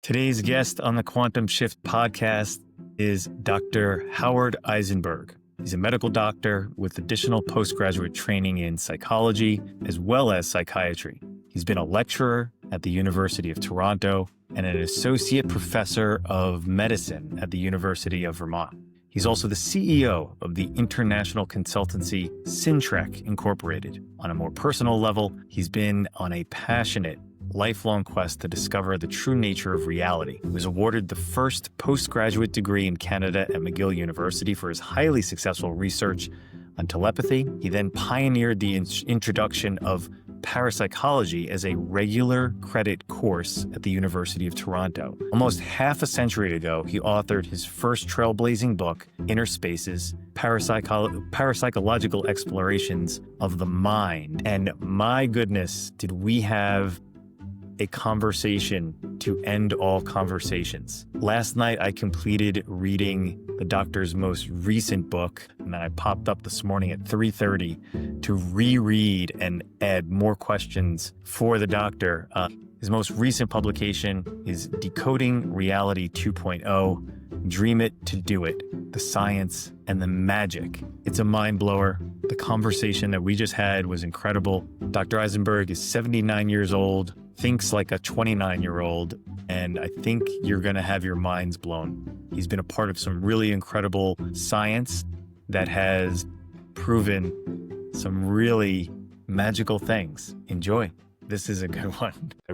Today's guest on the Quantum Shift podcast is Dr. Howard Eisenberg. He's a medical doctor with additional postgraduate training in psychology as well as psychiatry. He's been a lecturer at the University of Toronto and an associate professor of medicine at the University of Vermont. He's also the CEO of the international consultancy Syntrek Incorporated. On a more personal level, he's been on a passionate, lifelong quest to discover the true nature of reality. He was awarded the first postgraduate degree in Canada at McGill University for his highly successful research on telepathy. He then pioneered the introduction of parapsychology as a regular credit course at the University of Toronto. Almost half a century ago, he authored his first trailblazing book, Inner Spaces, Parapsychological Explorations of the Mind. And my goodness, did we have a conversation to end all conversations. Last night, I completed reading the doctor's most recent book, and then I popped up this morning at 3:30 to reread and add more questions for the doctor. His most recent publication is Decoding Reality 2.0, Dream It to Do It, the Science and the Magic. It's a mind blower. The conversation that we just had was incredible. Dr. Eisenberg is 79 years old, thinks like a 29-year-old, and I think you're going to have your minds blown. He's been a part of some really incredible science that has proven some really magical things. Enjoy. This is a good one. I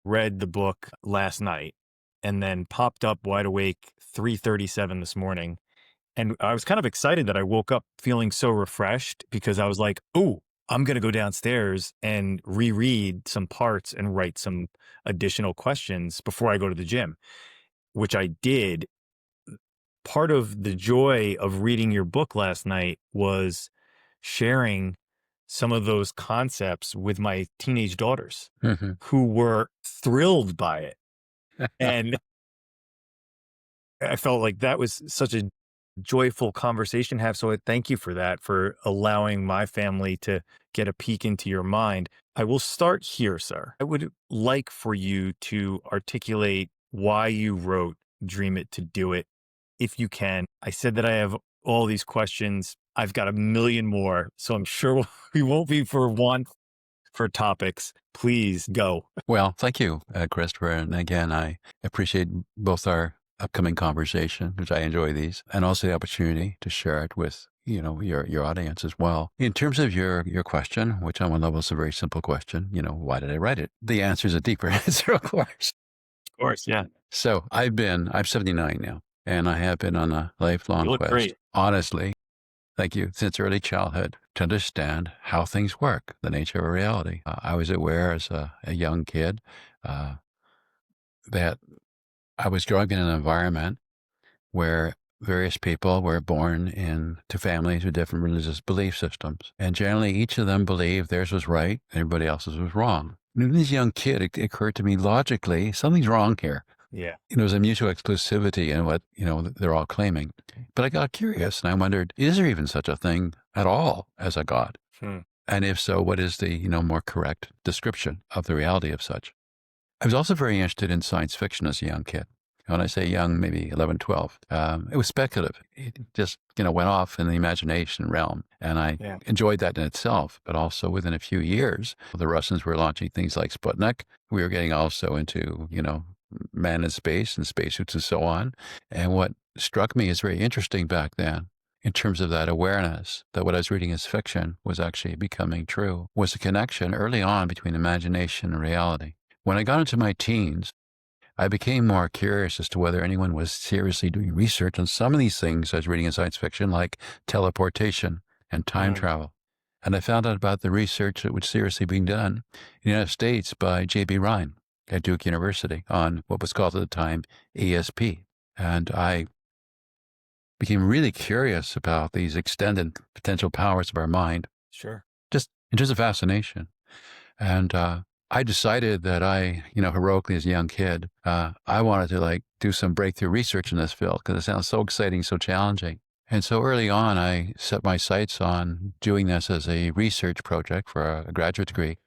read the book last night and then popped up wide awake 3:37 this morning. And I was kind of excited that I woke up feeling so refreshed because I was like, oh, I'm going to go downstairs and reread some parts and write some additional questions before I go to the gym, which I did. Part of the joy of reading your book last night was sharing some of those concepts with my teenage daughters who were thrilled by it. And I felt like that was such a joyful conversation to have. So I thank you for that, for allowing my family to get a peek into your mind. I will start here, sir. I would like for you to articulate why you wrote Dream It to Do It, if you can. I said that I have all these questions. I've got a million more, so I'm sure we won't be for topics. Please go. Well, thank you, Christopher. And again, I appreciate both our upcoming conversation, which I enjoy these, and also the opportunity to share it with, your audience as well. In terms of your question, which on one level is a very simple question, why did I write it? The answer is a deeper answer, of course. Of course, yeah. So I'm 79 now, and I have been on a lifelong quest, great. Honestly, thank you, since early childhood, to understand how things work, the nature of reality. I was aware as a young kid that I was growing up in an environment where various people were born into families with different religious belief systems. And generally, each of them believed theirs was right, and everybody else's was wrong. And as a young kid, it occurred to me logically, something's wrong here. Yeah. There's a mutual exclusivity in what, they're all claiming. But I got curious and I wondered, is there even such a thing at all as a God? And if so, what is the, more correct description of the reality of such? I was also very interested in science fiction as a young kid. When I say young, maybe 11, 12, it was speculative. It just, went off in the imagination realm. And I enjoyed that in itself. But also within a few years, the Russians were launching things like Sputnik. We were getting also into, man in space and spacesuits and so on. And what struck me as very interesting back then, in terms of that awareness that what I was reading as fiction was actually becoming true, was a connection early on between imagination and reality. When I got into my teens, I became more curious as to whether anyone was seriously doing research on some of these things I was reading in science fiction, like teleportation and time travel. And I found out about the research that was seriously being done in the United States by J.B. Ryan at Duke University on what was called at the time ESP. And I became really curious about these extended potential powers of our mind. Sure. Just in terms of fascination. And I decided that I, heroically as a young kid, I wanted to do some breakthrough research in this field because it sounds so exciting, so challenging. And so early on, I set my sights on doing this as a research project for a graduate degree,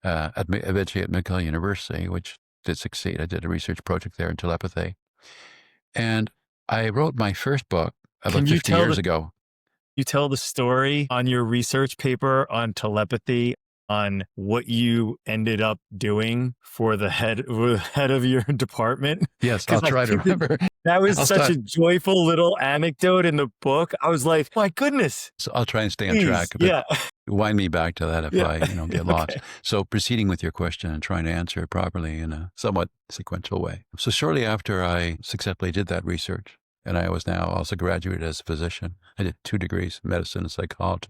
eventually at McGill University, which did succeed. I did a research project there in telepathy. And I wrote my first book about Can you 50 years ago. You tell the story on your research paper on telepathy on what you ended up doing for the head of your department? Yes, I'll try to remember. That was such a joyful little anecdote in the book. I was like, my goodness. So I'll try and stay on Please, track. But yeah. wind me back to that if I get lost. Okay. So proceeding with your question and trying to answer it properly in a somewhat sequential way. So shortly after I successfully did that research, and I was now also graduated as a physician, I did 2 degrees, medicine and psychology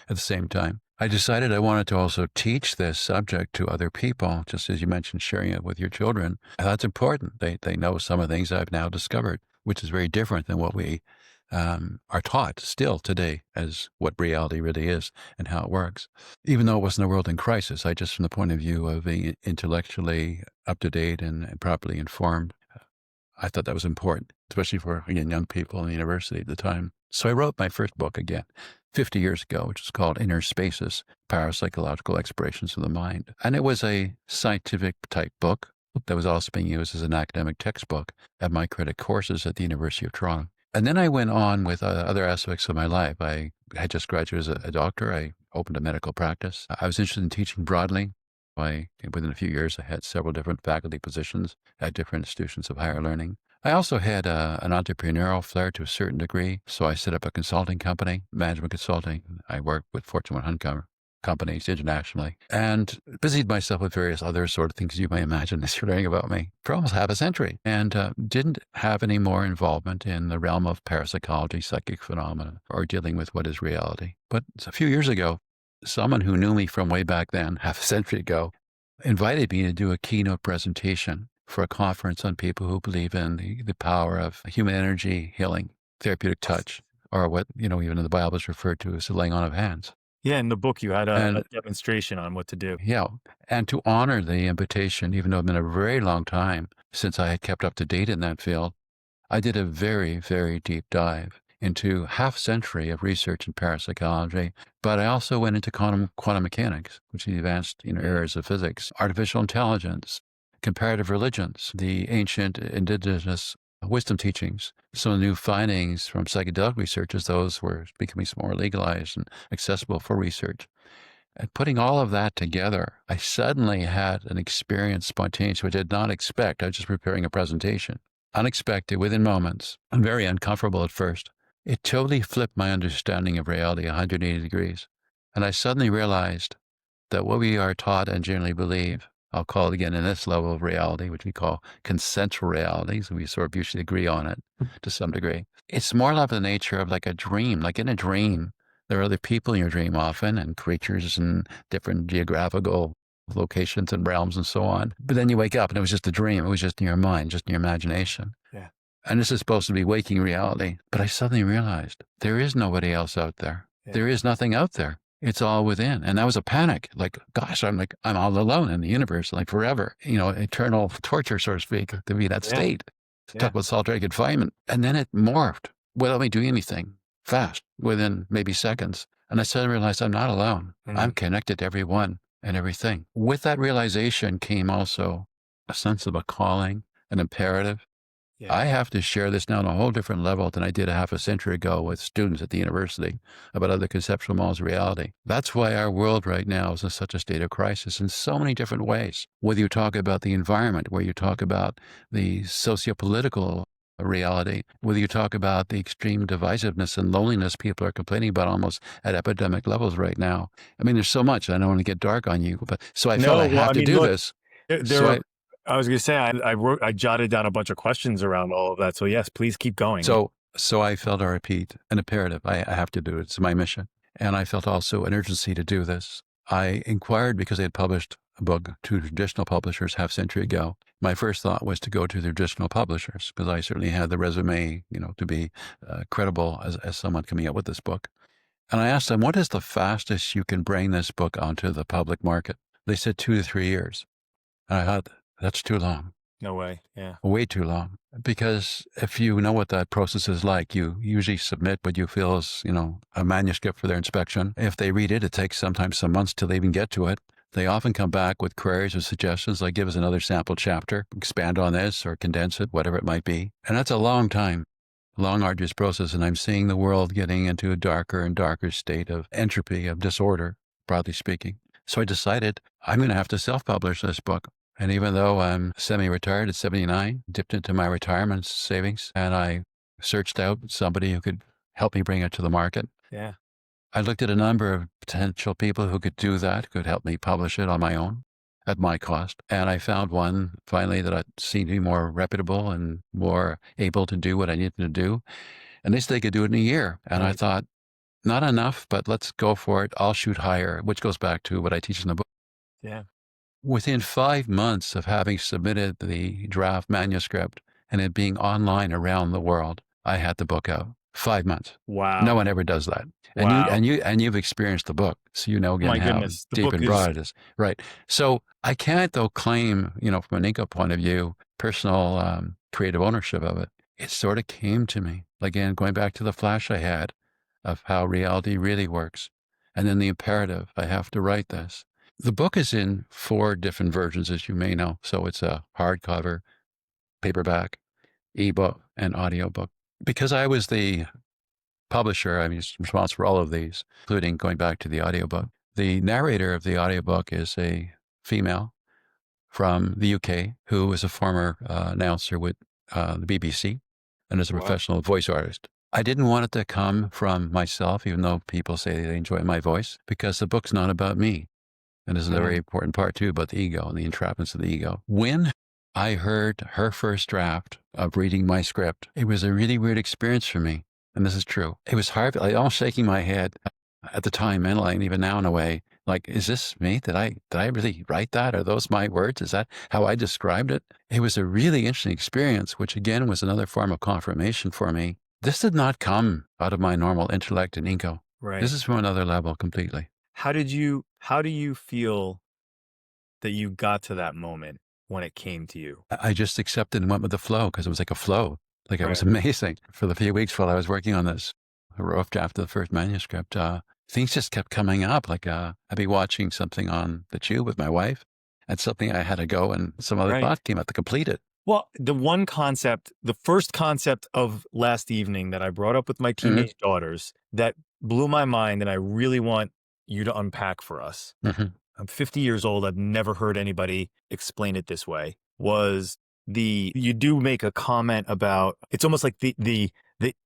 at the same time. I decided I wanted to also teach this subject to other people, just as you mentioned, sharing it with your children. And that's important. They know some of the things I've now discovered, which is very different than what we are taught still today as what reality really is and how it works. Even though it wasn't a world in crisis, I just, from the point of view of being intellectually up to date and properly informed, I thought that was important, especially for, again, young people in the university at the time. So I wrote my first book again 50 years ago, which is called Inner Spaces, Parapsychological Explorations of the Mind. And it was a scientific type book that was also being used as an academic textbook at my credit courses at the University of Toronto. And then I went on with other aspects of my life. I had just graduated as a doctor. I opened a medical practice. I was interested in teaching broadly. Within a few years, I had several different faculty positions at different institutions of higher learning. I also had an entrepreneurial flair to a certain degree. So I set up a consulting company, management consulting. I worked with Fortune 100 companies internationally and busied myself with various other sort of things you may imagine as you're learning about me for almost half a century, and didn't have any more involvement in the realm of parapsychology, psychic phenomena, or dealing with what is reality. But a few years ago, someone who knew me from way back then, half a century ago, invited me to do a keynote presentation for a conference on people who believe in the power of human energy healing, therapeutic touch, or what, even in the Bible is referred to as the laying on of hands. Yeah, in the book, you had a demonstration on what to do. Yeah. And to honor the invitation, even though it's been a very long time since I had kept up to date in that field, I did a very, very deep dive into half a century of research in parapsychology. But I also went into quantum mechanics, which is the advanced areas of physics, artificial intelligence, comparative religions, the ancient indigenous wisdom teachings. Some of the new findings from psychedelic research as those were becoming more legalized and accessible for research. And putting all of that together, I suddenly had an experience spontaneous, which I did not expect. I was just preparing a presentation. Unexpected, within moments, and very uncomfortable at first. It totally flipped my understanding of reality 180 degrees. And I suddenly realized that what we are taught and generally believe, I'll call it again in this level of reality, which we call consensual reality, so we sort of usually agree on it to some degree. It's more like the nature of like a dream. Like in a dream, there are other people in your dream often, and creatures and different geographical locations and realms and so on. But then you wake up and it was just a dream. It was just in your mind, just in your imagination. Yeah. And this is supposed to be waking reality. But I suddenly realized there is nobody else out there. Yeah. There is nothing out there. It's all within. And that was a panic. Like, gosh, I'm all alone in the universe, like forever, eternal torture, so to speak, to be that state. Talk about solitary confinement. And then it morphed without me doing anything fast within maybe seconds. And I suddenly realized I'm not alone. Mm-hmm. I'm connected to everyone and everything. With that realization came also a sense of a calling, an imperative. Yeah. I have to share this now on a whole different level than I did a half a century ago with students at the university about other conceptual models of reality. That's why our world right now is in such a state of crisis in so many different ways. Whether you talk about the environment, where you talk about the socio-political reality, whether you talk about the extreme divisiveness and loneliness people are complaining about almost at epidemic levels right now. I mean, there's so much. I don't want to get dark on you, but so I felt I have to do this. I was going to say, I jotted down a bunch of questions around all of that. So yes, please keep going. So I felt, I repeat, an imperative. I have to do it. It's my mission. And I felt also an urgency to do this. I inquired because they had published a book to traditional publishers half a century ago. My first thought was to go to the traditional publishers because I certainly had the resume, to be credible as someone coming out with this book. And I asked them, what is the fastest you can bring this book onto the public market? They said 2 to 3 years. And I thought, that's too long. No way. Yeah. Way too long. Because if you know what that process is like, you usually submit what you feel is, a manuscript for their inspection. If they read it, it takes sometimes some months till they even get to it. They often come back with queries or suggestions like give us another sample chapter, expand on this or condense it, whatever it might be. And that's a long time, long, arduous process. And I'm seeing the world getting into a darker and darker state of entropy, of disorder, broadly speaking. So I decided I'm going to have to self-publish this book. And even though I'm semi-retired at 79, dipped into my retirement savings, and I searched out somebody who could help me bring it to the market. Yeah. I looked at a number of potential people who could do that, could help me publish it on my own at my cost. And I found one finally that seemed to be more reputable and more able to do what I needed to do. And they said they could do it in a year. And I thought, not enough, but let's go for it. I'll shoot higher, which goes back to what I teach in the book. Yeah. Within 5 months of having submitted the draft manuscript and it being online around the world, I had the book out. 5 months. Wow. No one ever does that. And you've experienced the book, so you know again how deep and broad it is. Right. So I can't though claim, from an Inco point of view, personal creative ownership of it. It sort of came to me. Again, going back to the flash I had of how reality really works. And then the imperative, I have to write this. The book is in 4 different versions, as you may know. So it's a hardcover, paperback, ebook, and audiobook. Because I was the publisher, I'm responsible for all of these, including going back to the audiobook. The narrator of the audiobook is a female from the UK who was a former announcer with the BBC and is a professional voice artist. I didn't want it to come from myself, even though people say they enjoy my voice, because the book's not about me. And this is a very important part too, about the ego and the entrapments of the ego. When I heard her first draft of reading my script, it was a really weird experience for me. And this is true. It was hard, like almost shaking my head at the time, mentally, and even now in a way, like, is this me? Did I really write that? Are those my words? Is that how I described it? It was a really interesting experience, which again was another form of confirmation for me. This did not come out of my normal intellect and Inco. Right. This is from another level completely. How do you feel that you got to that moment when it came to you? I just accepted and went with the flow because it was like a flow. Like it was amazing. For the few weeks while I was working on this rough draft of the first manuscript, things just kept coming up. Like I'd be watching something on the tube with my wife and something I had to go and some other thought came out to complete it. Well, the first concept of last evening that I brought up with my teenage daughters that blew my mind and I really want you to unpack for us. I'm 50 years old. I've never heard anybody explain it this way. Was you do make a comment about, it's almost like the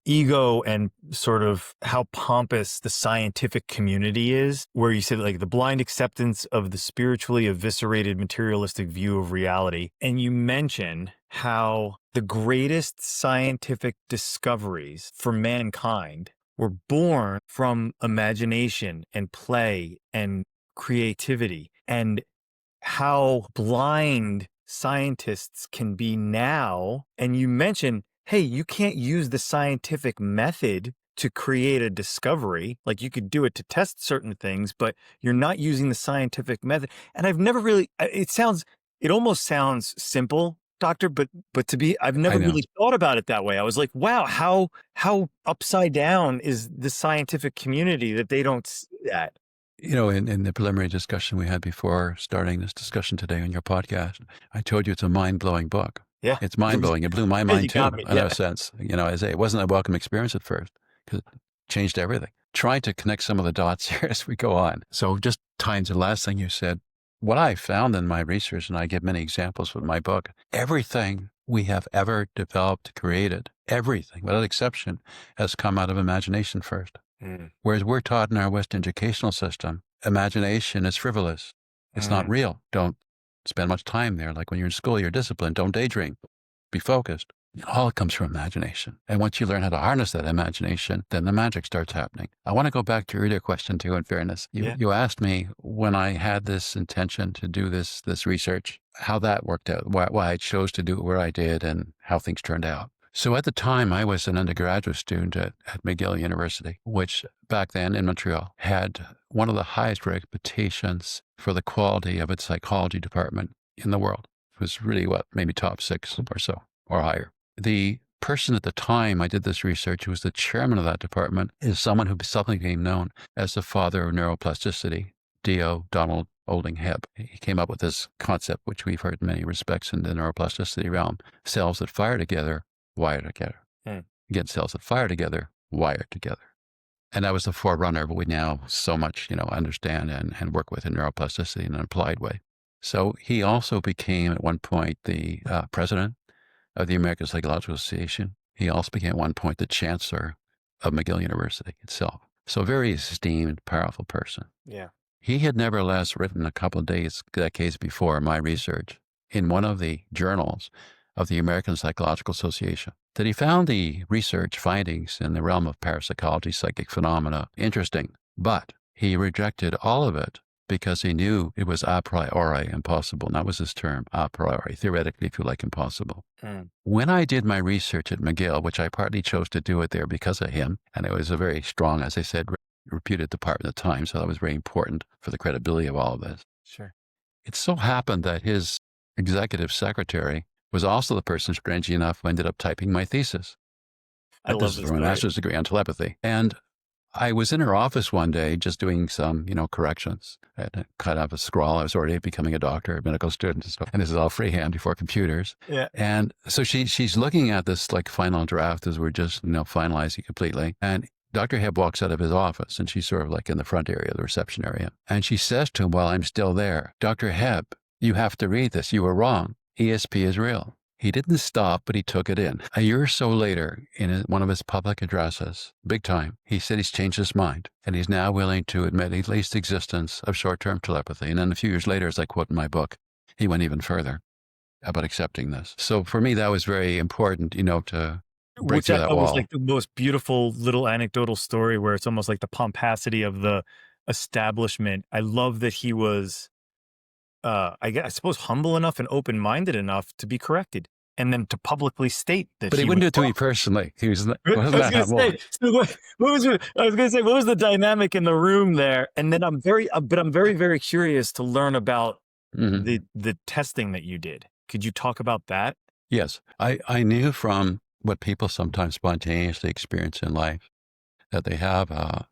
ego and sort of how pompous the scientific community is, where you said like the blind acceptance of the spiritually eviscerated materialistic view of reality. And you mention how the greatest scientific discoveries for mankind were born from imagination and play and creativity, and how blind scientists can be now. And you mentioned, hey, you can't use the scientific method to create a discovery. Like you could do it to test certain things, but you're not using the scientific method. And I've never really, it almost sounds simple, Doctor, but I've never really thought about it that way. I was like, wow, how upside down is the scientific community that they don't see that? In the preliminary discussion we had before starting this discussion today on your podcast, I told you it's a mind-blowing book. Yeah. It's mind-blowing. It blew my mind too, in a sense. As it wasn't a welcome experience at first because it changed everything. Trying to connect some of the dots here as we go on. So just tying to the last thing you said, what I found in my research, and I give many examples with my book, everything we have ever developed, created, everything without exception has come out of imagination first. Whereas we're taught in our Western educational system, imagination is frivolous. It's not real. Don't spend much time there. Like when you're in school, you're disciplined. Don't daydream. Be focused. It all comes from imagination. And once you learn how to harness that imagination, then the magic starts happening. I want to go back to your earlier question too, in fairness. You asked me when I had this intention to do this research, how that worked out, why I chose to do it where I did and how things turned out. So at the time, I was an undergraduate student at McGill University, which back then in Montreal had one of the highest reputations for the quality of its psychology department in the world. It was really maybe top 6 or so, or higher. The person at the time I did this research, who was the chairman of that department, is someone who suddenly became known as the father of neuroplasticity, D.O. Donald holding Hebb. He came up with this concept, which we've heard in many respects in the neuroplasticity realm. Cells that fire together, wire together. Again, cells that fire together, wire together. And that was the forerunner of what we now so much, understand and work with in neuroplasticity in an applied way. So he also became at one point the president of the American Psychological Association. He also became at one point the chancellor of McGill University itself. So a very esteemed, powerful person. Yeah. He had nevertheless written a couple of decades before my research in one of the journals of the American Psychological Association that he found the research findings in the realm of parapsychology, psychic phenomena interesting, but he rejected all of it because he knew it was a priori impossible. And that was his term, a priori, theoretically, if you like, impossible. When I did my research at McGill, which I partly chose to do it there because of him, and it was a very strong, as I said, reputed department at the time, so that was very important for the credibility of all of this. Sure. It so happened that his executive secretary was also the person, strangely enough, who ended up typing my thesis. I love this. This is for my master's degree on telepathy. And I was in her office one day just doing some, corrections. I had to cut up a scrawl. I was already becoming a doctor, a medical student, and this is all freehand before computers. Yeah. And so she's looking at this like final draft as we're just, finalizing completely. And Dr. Hebb walks out of his office, and she's sort of like in the front area, the reception area. And she says to him while I'm still there, Dr. Hebb, you have to read this. You were wrong. ESP is real. He didn't stop, but he took it in. A year or so later, in one of his public addresses, big time, he said he's changed his mind, and he's now willing to admit at least the existence of short-term telepathy. And then a few years later, as I quote in my book, he went even further about accepting this. So for me, that was very important, to break through that wall. Which was like the most beautiful little anecdotal story where it's almost like the pomposity of the establishment. I love that he was, I suppose, humble enough and open-minded enough to be corrected, and then to publicly state that. But he wouldn't do it to me personally. He was. I was going to say, what was the dynamic in the room there? And then I'm very, very curious to learn about the testing that you did. Could you talk about that? Yes, I knew from what people sometimes spontaneously experience in life that they have a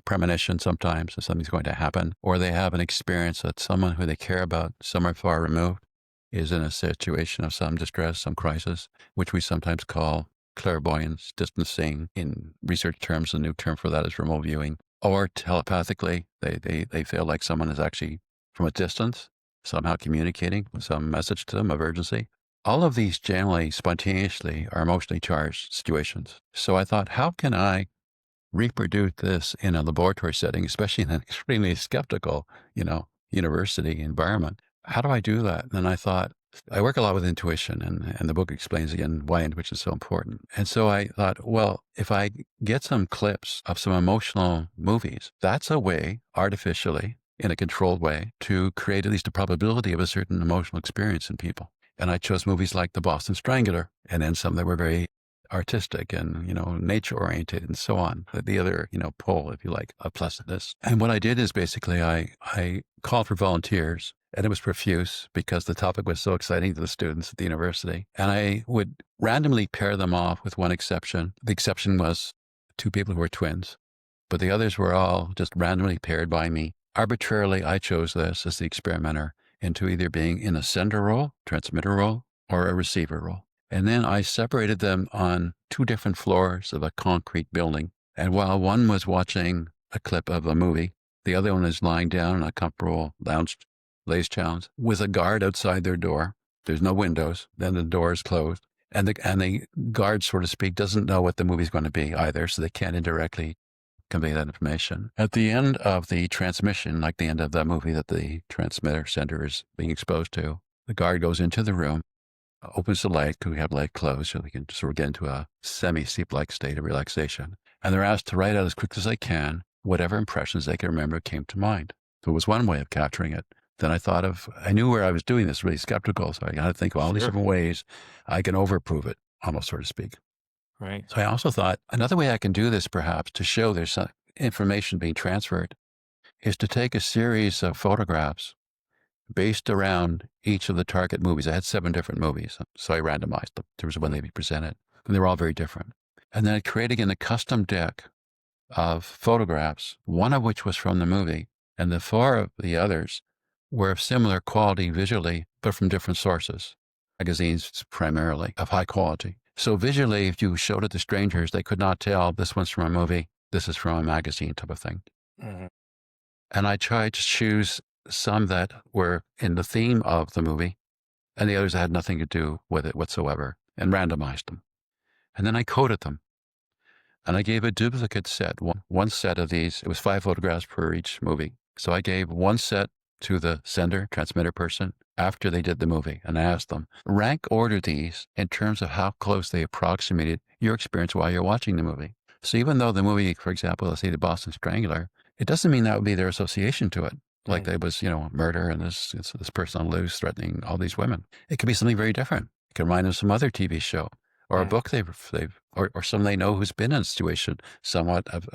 premonition sometimes that something's going to happen, or they have an experience that someone who they care about, somewhere far removed, is in a situation of some distress, some crisis, which we sometimes call clairvoyance, distant seeing. In research terms, the new term for that is remote viewing. Or telepathically, they feel like someone is actually from a distance, somehow communicating some message to them of urgency. All of these generally, spontaneously, are emotionally charged situations. So I thought, how can I reproduce this in a laboratory setting, especially in an extremely skeptical, university environment? How do I do that? And I thought, I work a lot with intuition, and the book explains again why intuition is so important. And so I thought, well, if I get some clips of some emotional movies, that's a way, artificially, in a controlled way, to create at least a probability of a certain emotional experience in people. And I chose movies like The Boston Strangler, and then some that were very artistic and, nature-oriented and so on. The other, pole, if you like, of pleasantness. And what I did is basically I called for volunteers, and it was profuse because the topic was so exciting to the students at the university. And I would randomly pair them off with one exception. The exception was two people who were twins, but the others were all just randomly paired by me. Arbitrarily, I chose this as the experimenter into either being in a sender role, transmitter role, or a receiver role. And then I separated them on two different floors of a concrete building. And while one was watching a clip of a movie, the other one is lying down in a comfortable lounge challenge with a guard outside their door. There's no windows. Then the door is closed. And the guard, so to speak, doesn't know what the movie's going to be either, so they can't indirectly convey that information. At the end of the transmission, like the end of the movie that the transmitter sender is being exposed to, the guard goes into the room, opens the light, because we have light closed, so we can sort of get into a semi-sleep-like state of relaxation. And they're asked to write out as quick as they can whatever impressions they can remember came to mind. So it was one way of capturing it. Then I knew where I was doing this, really skeptical, so I got to think of all these different ways I can overprove it, almost, so to speak. Right. So I also thought another way I can do this, perhaps, to show there's some information being transferred, is to take a series of photographs based around each of the target movies. I had 7 different movies, so I randomized them in terms of when they'd be presented, and they were all very different. And then I created again a custom deck of photographs, one of which was from the movie, And the 4 of the others were of similar quality visually, but from different sources. Magazines primarily of high quality. So visually, if you showed it to strangers, they could not tell this one's from a movie, this is from a magazine type of thing. Mm-hmm. And I tried to choose some that were in the theme of the movie and the others had nothing to do with it whatsoever, and randomized them. And then I coded them. And I gave a duplicate set, one set of these. It was 5 photographs per each movie. So I gave one set to the sender, transmitter person, after they did the movie. And I asked them, rank order these in terms of how close they approximated your experience while you're watching the movie. So even though the movie, for example, let's say The Boston Strangler, it doesn't mean that would be their association to it. Like there was, murder and this person on the loose threatening all these women. It could be something very different. It could remind them of some other TV show or a book or someone they know who's been in a situation somewhat of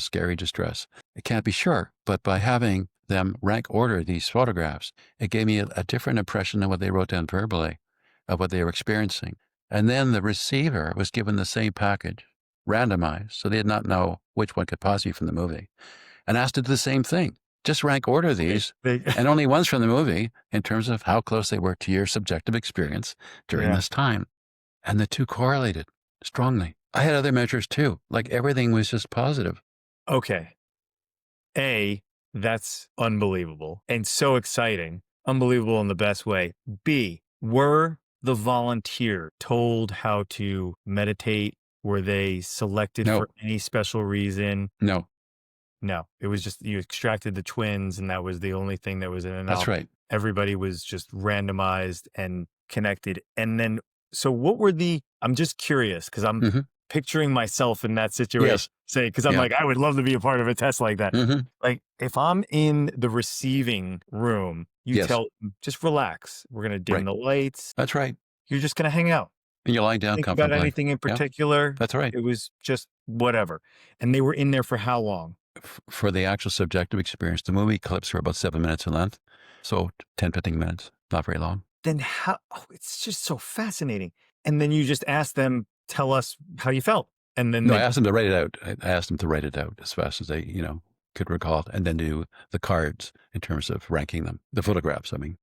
scary distress. It can't be sure, but by having them rank order these photographs, it gave me a different impression than what they wrote down verbally of what they were experiencing. And then the receiver was given the same package, randomized, so they did not know which one could possibly be from the movie, and asked to do the same thing. Just rank order these, and only one's from the movie in terms of how close they were to your subjective experience during this time. And the 2 correlated strongly. I had other measures too. Like everything was just positive. Okay. A, that's unbelievable and so exciting. Unbelievable in the best way. B, were the volunteer told how to meditate? Were they selected for any special reason? No, it was just you extracted the twins and that was the only thing that was in and out. That's right. Everybody was just randomized and connected. And then, so what were I'm just curious because I'm picturing myself in that situation, because I'm like, I would love to be a part of a test like that. Like if I'm in the receiving room, you tell, just relax. We're going to dim the lights. That's right. You're just going to hang out. And you're lying down comfortably. About anything in particular. That's right. It was just whatever. And they were in there for how long? For the actual subjective experience, the movie clips were about 7 minutes in length. So 10, 15 minutes, not very long. Then how, it's just so fascinating. And then you just ask them, tell us how you felt. And then I asked them to write it out. I asked them to write it out as fast as they, could recall, and then do the cards in terms of ranking them, the photographs, I mean.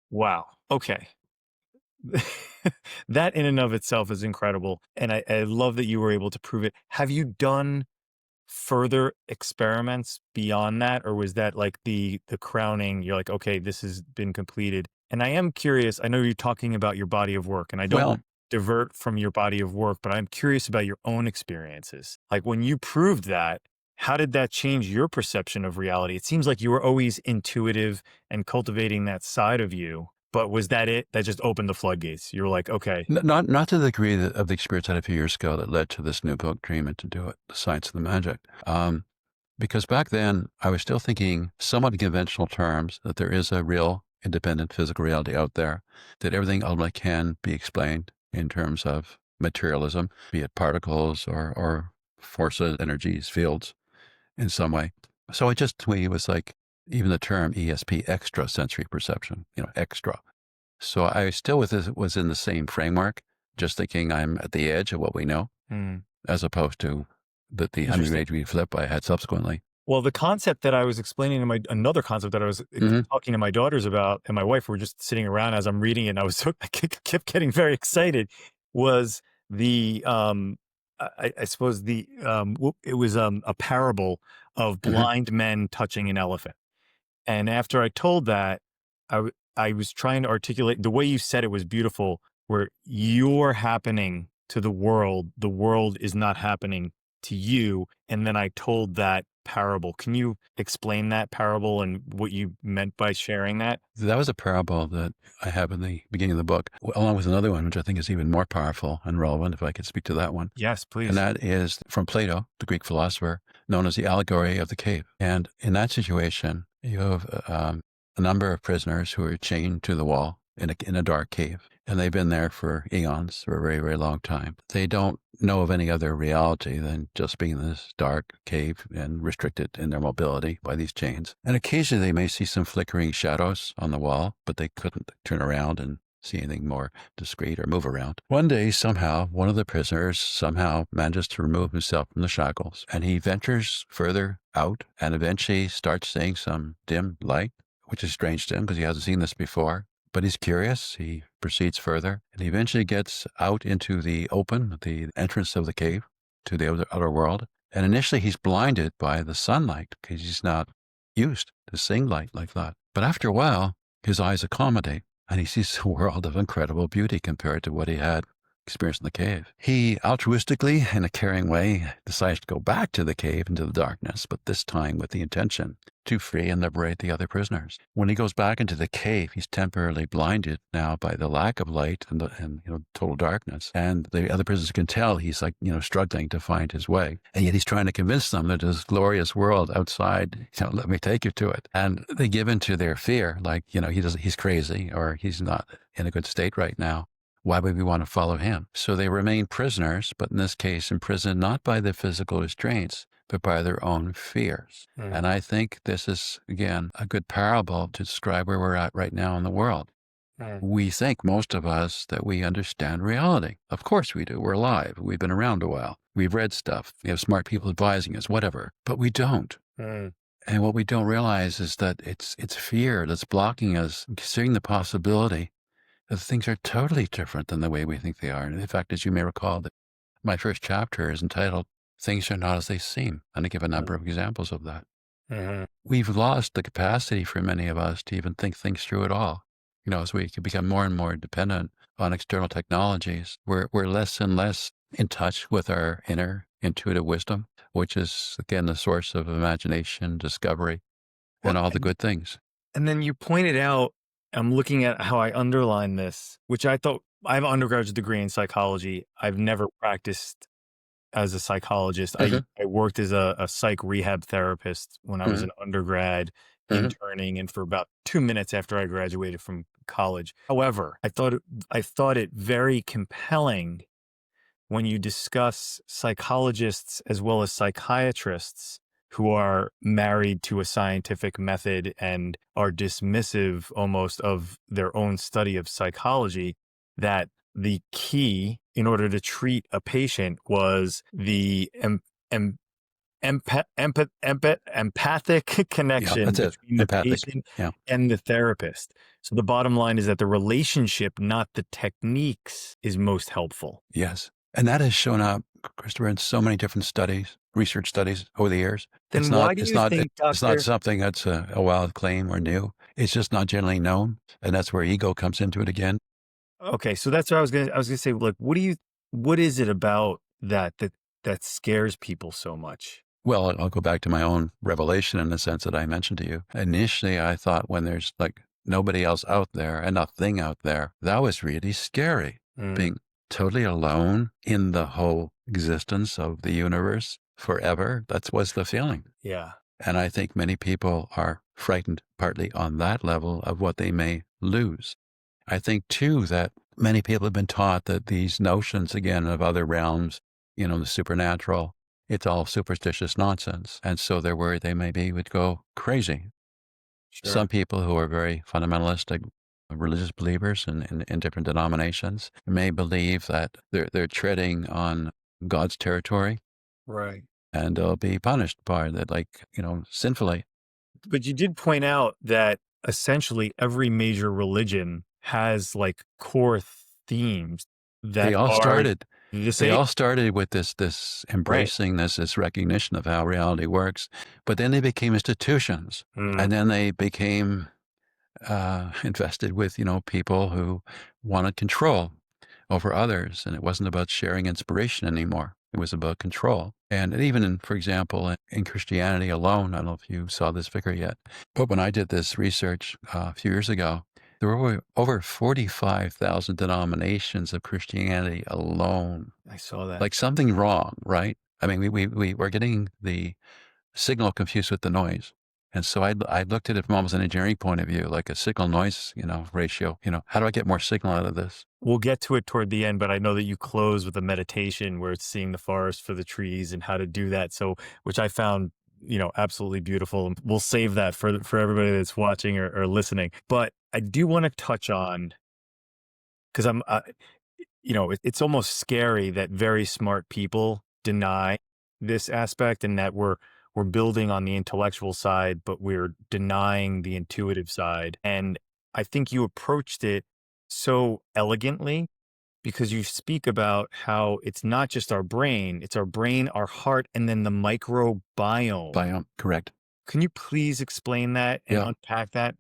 Wow. Okay. That in and of itself is incredible. And I love that you were able to prove it. Have you done further experiments beyond that? Or was that like the crowning? You're like, okay, this has been completed. And I am curious, I know you're talking about your body of work and I don't divert from your body of work, but I'm curious about your own experiences. Like when you proved that, how did that change your perception of reality? It seems like you were always intuitive and cultivating that side of you. But was that it? That just opened the floodgates? You were like, okay. Not to the degree of the experience I had a few years ago that led to this new book, Dream It to Do It, The Science of the Magic. Because back then, I was still thinking somewhat in conventional terms that there is a real independent physical reality out there, that everything ultimately can be explained in terms of materialism, be it particles or forces, energies, fields in some way. So it just, to me, was like, even the term ESP, extra sensory perception, extra. So I still was in the same framework, just thinking I'm at the edge of what we know, as opposed to the 180-degree flip I had subsequently. Well, the concept that I was explaining to another concept that I was talking to my daughters about, and my wife were just sitting around as I'm reading it, and I kept getting very excited, was the, I suppose it was a parable of blind men touching an elephant. And after I told that, I was trying to articulate, the way you said it was beautiful, where you're happening to the world is not happening to you. And then I told that parable. Can you explain that parable and what you meant by sharing that? That was a parable that I have in the beginning of the book, along with another one, which I think is even more powerful and relevant, if I could speak to that one. Yes, please. And that is from Plato, the Greek philosopher, known as the allegory of the cave. And in that situation, you have a number of prisoners who are chained to the wall in a dark cave, and they've been there for eons, for a very, very long time. They don't know of any other reality than just being in this dark cave and restricted in their mobility by these chains. And occasionally they may see some flickering shadows on the wall, but they couldn't turn around and see anything more discreet or move around. One day, somehow, one of the prisoners somehow manages to remove himself from the shackles, and he ventures further out and eventually starts seeing some dim light, which is strange to him because he hasn't seen this before. But he's curious. He proceeds further, and he eventually gets out into the open, the entrance of the cave to the outer world. And initially, he's blinded by the sunlight because he's not used to seeing light like that. But after a while, his eyes accommodate, and he sees a world of incredible beauty compared to what he had experienced in the cave. He altruistically, in a caring way, decides to go back to the cave into the darkness, but this time with the intention to free and liberate the other prisoners. When he goes back into the cave, he's temporarily blinded now by the lack of light and total darkness. And the other prisoners can tell he's struggling to find his way. And yet he's trying to convince them that this glorious world outside, let me take you to it. And they give in to their fear, he's crazy or he's not in a good state right now. Why would we want to follow him? So they remain prisoners, but in this case, imprisoned not by the physical restraints, but by their own fears. And I think this is, again, a good parable to describe where we're at right now in the world. We think, most of us, that we understand reality. Of course we do. We're alive. We've been around a while. We've read stuff. We have smart people advising us, whatever. But we don't. And what we don't realize is that it's fear that's blocking us, considering the possibility that things are totally different than the way we think they are. And in fact, as you may recall, that my first chapter is entitled Things Are Not As They Seem. And I give a number of examples of that. We've lost the capacity for many of us to even think things through at all. As we can become more and more dependent on external technologies, we're less and less in touch with our inner intuitive wisdom, which is, again, the source of imagination, discovery, and all the good things. And then you pointed out, I'm looking at how I underline this, which I thought, I have an undergraduate degree in psychology. I've never practiced as a psychologist. I worked as a psych rehab therapist when I was an undergrad, interning, and for about 2 minutes after I graduated from college. However, I thought it very compelling when you discuss psychologists as well as psychiatrists who are married to a scientific method and are dismissive almost of their own study of psychology, that the key in order to treat a patient was the empathic connection between the patient and the therapist. So the bottom line is that the relationship, not the techniques, is most helpful. Yes. And that has shown up, Christopher, in so many different studies, research studies over the years. Then why do you think, Doctor? It's not something that's a wild claim or new. It's just not generally known. And that's where ego comes into it again. Okay. So that's what I was going to say, like, what is it about that scares people so much? Well, I'll go back to my own revelation in the sense that I mentioned to you. Initially, I thought when there's nobody else out there and nothing out there, that was really scary. Being totally alone in the whole existence of the universe forever. That was the feeling. Yeah. And I think many people are frightened partly on that level of what they may lose. I think too that many people have been taught that these notions, again, of other realms, the supernatural, it's all superstitious nonsense. And so they're worried they maybe would go crazy. Sure. Some people who are very fundamentalistic religious believers in different denominations may believe that they're treading on God's territory. Right. And they'll be punished by that, sinfully. But you did point out that essentially every major religion has core themes that they all started. They all started with this embracing this recognition of how reality works, but then they became institutions, and then they became invested with people who wanted control over others, and it wasn't about sharing inspiration anymore. It was about control. And even for example, in Christianity alone, I don't know if you saw this figure yet, but when I did this research a few years ago, there were over 45,000 denominations of Christianity alone. I saw that. Something wrong, right? I mean, we're getting the signal confused with the noise. And so I looked at it from almost an engineering point of view, like a signal noise, ratio. How do I get more signal out of this? We'll get to it toward the end, but I know that you close with a meditation where it's seeing the forest for the trees and how to do that. So, which I found, absolutely beautiful. And we'll save that for everybody that's watching or listening. But I do want to touch on because it's almost scary that very smart people deny this aspect, and that we're building on the intellectual side, but we're denying the intuitive side. And I think you approached it so elegantly because you speak about how it's not just our brain, it's our brain, our heart, and then the microbiome. Biome, correct. Can you please explain that and Yeah. unpack that?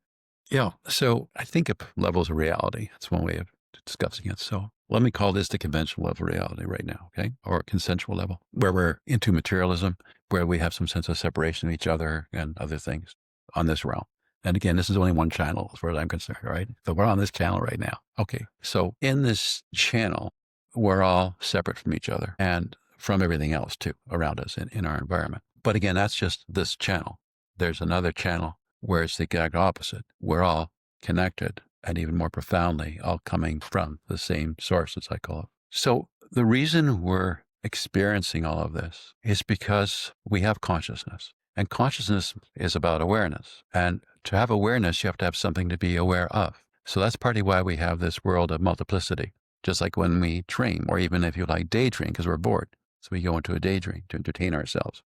Yeah. So I think of levels of reality. That's one way of discussing it. So let me call this the conventional level of reality right now, okay? Or consensual level, where we're into materialism, where we have some sense of separation of each other and other things on this realm. And again, this is only one channel as far as I'm concerned, right? So we're on this channel right now. Okay. So in this channel, we're all separate from each other and from everything else too around us in our environment. But again, that's just this channel. There's another channel where it's the exact opposite. We're all connected and even more profoundly, all coming from the same source, as I call it. So the reason we're experiencing all of this is because we have consciousness. And consciousness is about awareness. And to have awareness, you have to have something to be aware of. So that's partly why we have this world of multiplicity, just like when we dream, or even if you like daydream, because we're bored. So we go into a daydream to entertain ourselves.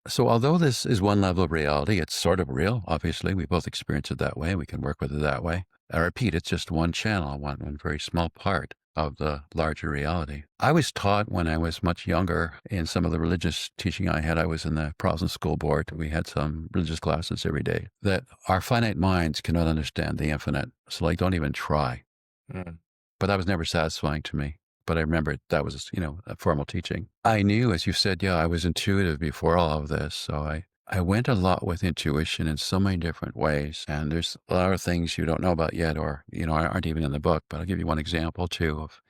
So although this is one level of reality, it's sort of real. Obviously, we both experience it that way. We can work with it that way. I repeat, it's just one channel, one very small part of the larger reality. I was taught when I was much younger in some of the religious teaching I had. I was in the Protestant school board. We had some religious classes every day, that our finite minds cannot understand the infinite. So like, don't even try. Mm. But that was never satisfying to me. But I remember that was, a formal teaching. I knew, as you said, I was intuitive before all of this. So I went a lot with intuition in so many different ways. And there's a lot of things you don't know about yet, or, aren't even in the book. But I'll give you one example too of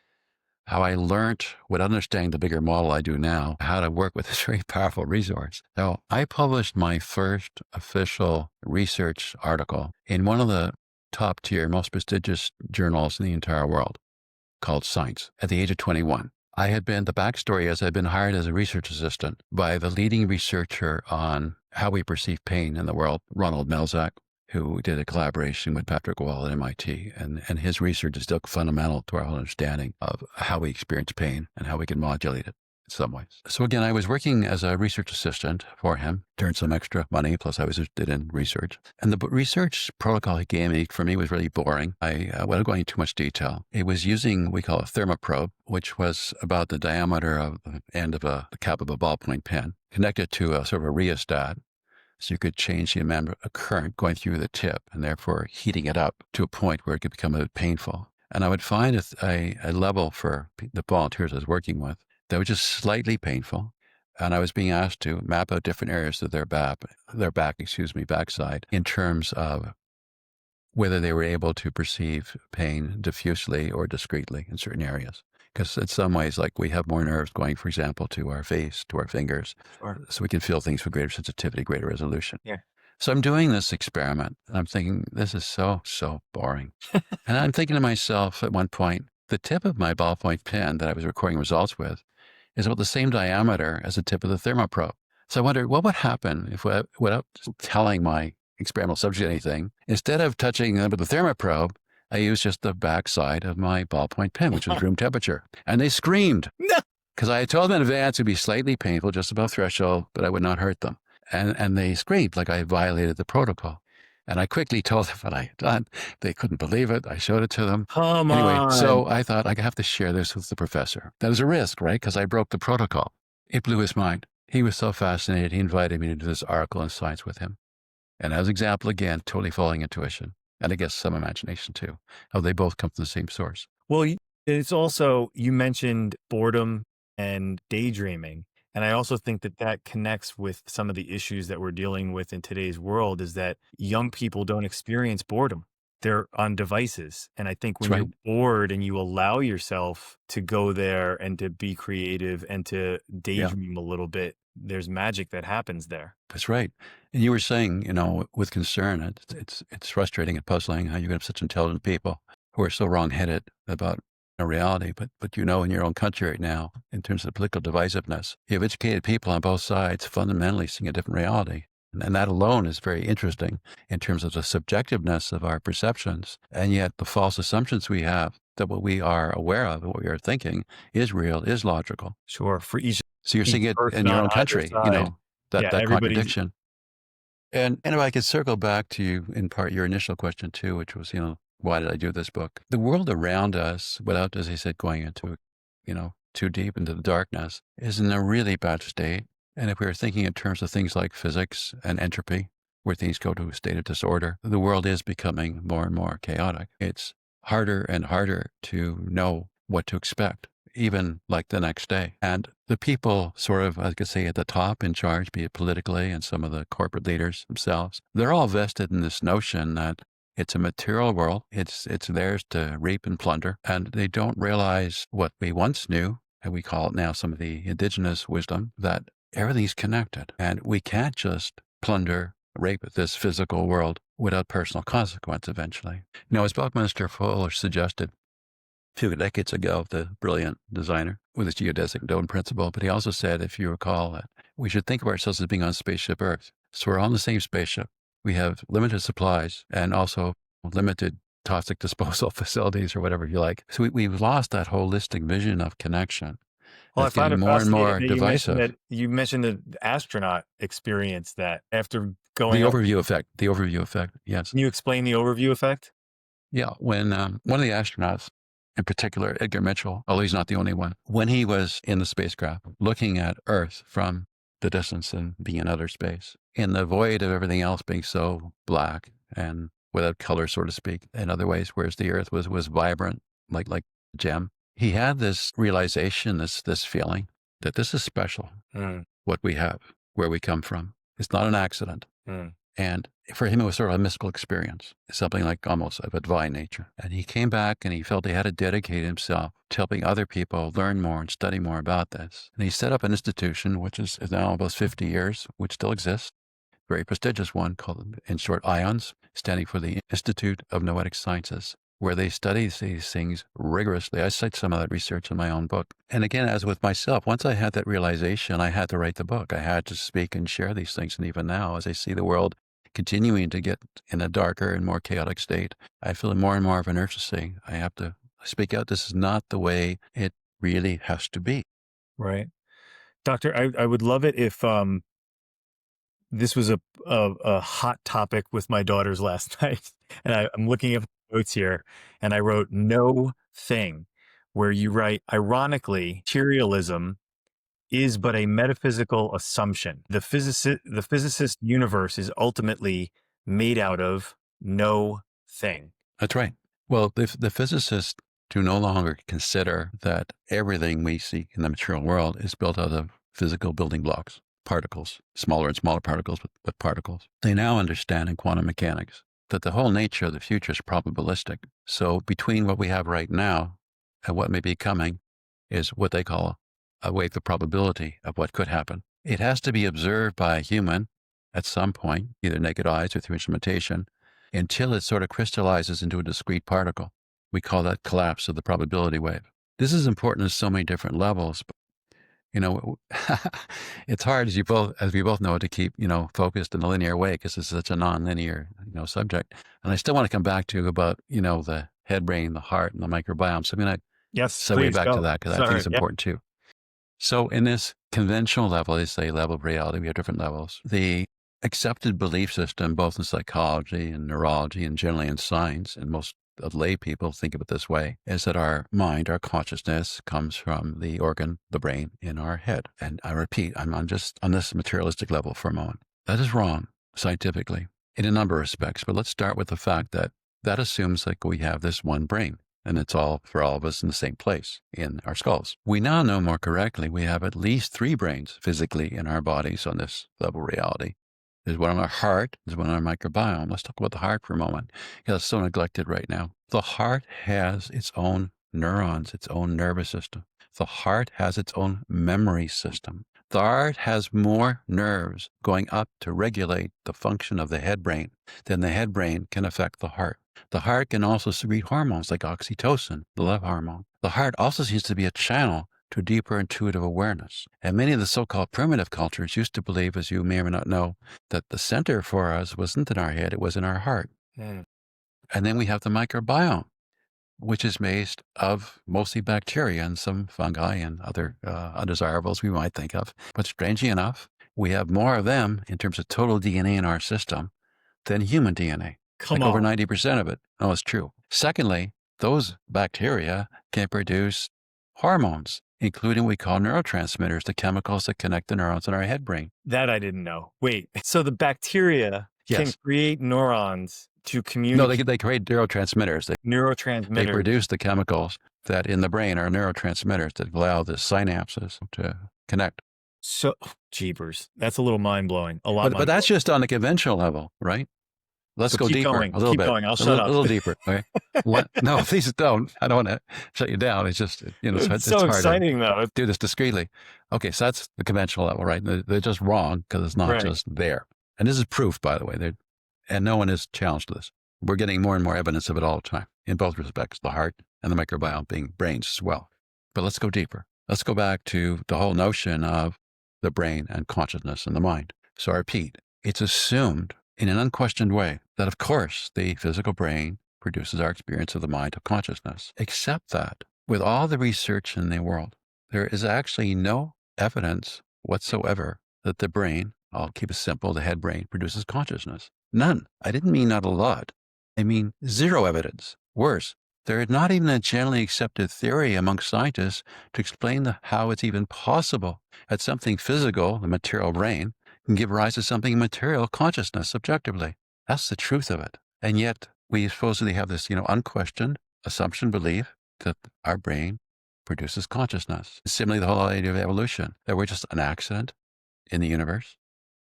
how I learned, without understanding the bigger model I do now, how to work with this very powerful resource. So I published my first official research article in one of the top tier, most prestigious journals in the entire world, called Science, at the age of 21. The backstory is I'd been hired as a research assistant by the leading researcher on how we perceive pain in the world, Ronald Melzack, who did a collaboration with Patrick Wall at MIT. And his research is still fundamental to our understanding of how we experience pain and how we can modulate it in some ways. So again, I was working as a research assistant for him, earned some extra money, plus I was interested in research. And the research protocol he gave me, for me, was really boring. Without going into too much detail, it was using, we call a thermoprobe, which was about the diameter of the end of the cap of a ballpoint pen, connected to a sort of a rheostat. So you could change the amount of current going through the tip and therefore heating it up to a point where it could become a bit painful. And I would find a level for the volunteers I was working with that was just slightly painful. And I was being asked to map out different areas of their backside, in terms of whether they were able to perceive pain diffusely or discretely in certain areas. Because in some ways, like, we have more nerves going, for example, to our face, to our fingers. Sure. So we can feel things with greater sensitivity, greater resolution. Yeah. So I'm doing this experiment and I'm thinking, this is so boring. And I'm thinking to myself at one point, the tip of my ballpoint pen that I was recording results with is about the same diameter as the tip of the thermoprobe. So I wondered, what would happen if, without telling my experimental subject anything, instead of touching them with the thermoprobe, I used just the backside of my ballpoint pen, which was room temperature. And they screamed. No. Because I had told them in advance it would be slightly painful, just above threshold, but I would not hurt them. And they screamed like I violated the protocol. And I quickly told them what I had done. They couldn't believe it. I showed it to them. Come Anyway, on. so I thought I have to share this with the professor. That was a risk, right? Because I broke the protocol. It blew his mind. He was so fascinated. He invited me to do this article in Science with him. And as an example, again, totally following intuition. And I guess some imagination too, how they both come from the same source. Well, it's also, you mentioned boredom and daydreaming. And I also think that connects with some of the issues that we're dealing with in today's world, is that young people don't experience boredom. They're on devices. And I think when you're bored and you allow yourself to go there and to be creative and to daydream a little bit, there's magic that happens there. That's right. And you were saying, with concern, it's frustrating and puzzling how you have such intelligent people who are so wrong-headed about reality. But in your own country right now, in terms of political divisiveness, you have educated people on both sides fundamentally seeing a different reality. And that alone is very interesting in terms of the subjectiveness of our perceptions. And yet the false assumptions we have that what we are aware of, what we are thinking is real, is logical. Sure. For each So you're seeing it in person your on own either country, side. Yeah, that everybody's contradiction. And if I could circle back to you in part, your initial question too, which was, why did I do this book? The world around us, without, as I said, going into, too deep into the darkness, is in a really bad state. And if we were thinking in terms of things like physics and entropy, where things go to a state of disorder, the world is becoming more and more chaotic. It's harder and harder to know what to expect, even like the next day. And the people sort of, I could say, at the top in charge, be it politically and some of the corporate leaders themselves, they're all vested in this notion that it's a material world. It's theirs to reap and plunder. And they don't realize what we once knew, and we call it now some of the indigenous wisdom, that everything's connected. And we can't just plunder, rape this physical world without personal consequence eventually. As Buckminster Fuller suggested a few decades ago, the brilliant designer with his geodesic dome principle, but he also said, if you recall, that we should think of ourselves as being on spaceship Earth. So we're on the same spaceship. We have limited supplies and also limited toxic disposal facilities or whatever you like. So we've lost that holistic vision of connection. Well, I find it more and more fascinating that divisive. you mentioned the astronaut experience that after going The up. overview effect. Yes. Can you explain the overview effect? Yeah. When one of the astronauts, in particular, Edgar Mitchell, although he's not the only one, when he was in the spacecraft looking at Earth from the distance and being in outer space, in the void of everything else being so black and without color, so to speak, in other ways, whereas the Earth was vibrant, like a gem, he had this realization, this feeling that this is special, what we have, where we come from. It's not an accident. And for him, it was sort of a mystical experience, something like almost of a divine nature. And he came back and he felt he had to dedicate himself to helping other people learn more and study more about this. And he set up an institution, which is now almost 50 years, which still exists, very prestigious one called, in short, IONS, standing for the Institute of Noetic Sciences, where they study these things rigorously. I cite some of that research in my own book. And again, as with myself, once I had that realization, I had to write the book. I had to speak and share these things. And even now, as I see the world continuing to get in a darker and more chaotic state, I feel more and more of an urgency. I have to speak out. This is not the way it really has to be. Right. Doctor, I would love it if this was a hot topic with my daughters last night. And I'm looking at the notes here, and I wrote no thing, where you write, ironically, materialism is but a metaphysical assumption. The physicist universe is ultimately made out of no thing. That's right. Well, the physicists do no longer consider that everything we see in the material world is built out of physical building blocks, particles, smaller and smaller particles, but particles. They now understand in quantum mechanics that the whole nature of the future is probabilistic. So between what we have right now and what may be coming is what they call a wave of probability of what could happen. It has to be observed by a human at some point, either naked eyes or through instrumentation, until it sort of crystallizes into a discrete particle. We call that collapse of the probability wave. This is important at so many different levels. But, it's hard, as we both know, to keep, focused in a linear way because it's such a non-linear, subject. And I still want to come back to about, the head, brain, the heart, and the microbiome. So I'm going to segue back to that because I think it's important too. So in this conventional level, they say level of reality, we have different levels. The accepted belief system, both in psychology and neurology and generally in science, and most of lay people think of it this way, is that our mind, our consciousness comes from the organ, the brain, in our head. And I repeat, I'm on this materialistic level for a moment. That is wrong scientifically in a number of respects. But let's start with the fact that assumes that we have this one brain. And it's all for all of us in the same place in our skulls. We now know more correctly we have at least 3 brains physically in our bodies on this level of reality. There's one on our heart, there's one on our microbiome. Let's talk about the heart for a moment, because it's so neglected right now. The heart has its own neurons, its own nervous system. The heart has its own memory system. The heart has more nerves going up to regulate the function of the head brain than the head brain can affect the heart. The heart can also secrete hormones like oxytocin, the love hormone. The heart also seems to be a channel to deeper intuitive awareness. And many of the so-called primitive cultures used to believe, as you may or may not know, that the center for us wasn't in our head, it was in our heart. And then we have the microbiome, which is made of mostly bacteria and some fungi and other undesirables we might think of. But strangely enough, we have more of them in terms of total DNA in our system than human DNA. Come Over on. 90% of it. Oh, it's true. Secondly, those bacteria can produce hormones, including what we call neurotransmitters, the chemicals that connect the neurons in our head brain. That I didn't know. Wait, so the bacteria can create neurons to communicate? No, they create neurotransmitters. Neurotransmitters. They produce the chemicals that in the brain are neurotransmitters that allow the synapses to connect. So, jeepers, that's a little mind-blowing. But that's just on the conventional level, right? Let's go deeper a little bit. Keep going. I'll shut up. A little deeper. Okay. No, please don't. I don't want to shut you down. It's just, it's so hard exciting to though. do this discreetly. Okay. So that's the conventional level, right? They're just wrong because it's not just there. And this is proof, by the way, and no one is challenged to this. We're getting more and more evidence of it all the time in both respects, the heart and the microbiome being brains as well. But let's go deeper. Let's go back to the whole notion of the brain and consciousness and the mind. So I repeat, it's assumed in an unquestioned way that, of course, the physical brain produces our experience of the mind of consciousness, except that with all the research in the world, there is actually no evidence whatsoever that the brain, I'll keep it simple, the head brain produces consciousness. None. I didn't mean not a lot. I mean zero evidence. Worse, there is not even a generally accepted theory among scientists to explain how it's even possible that something physical, the material brain, can give rise to something immaterial, consciousness, subjectively. That's the truth of it. And yet we supposedly have this, unquestioned assumption, belief that our brain produces consciousness. Similarly, the whole idea of evolution, that we're just an accident in the universe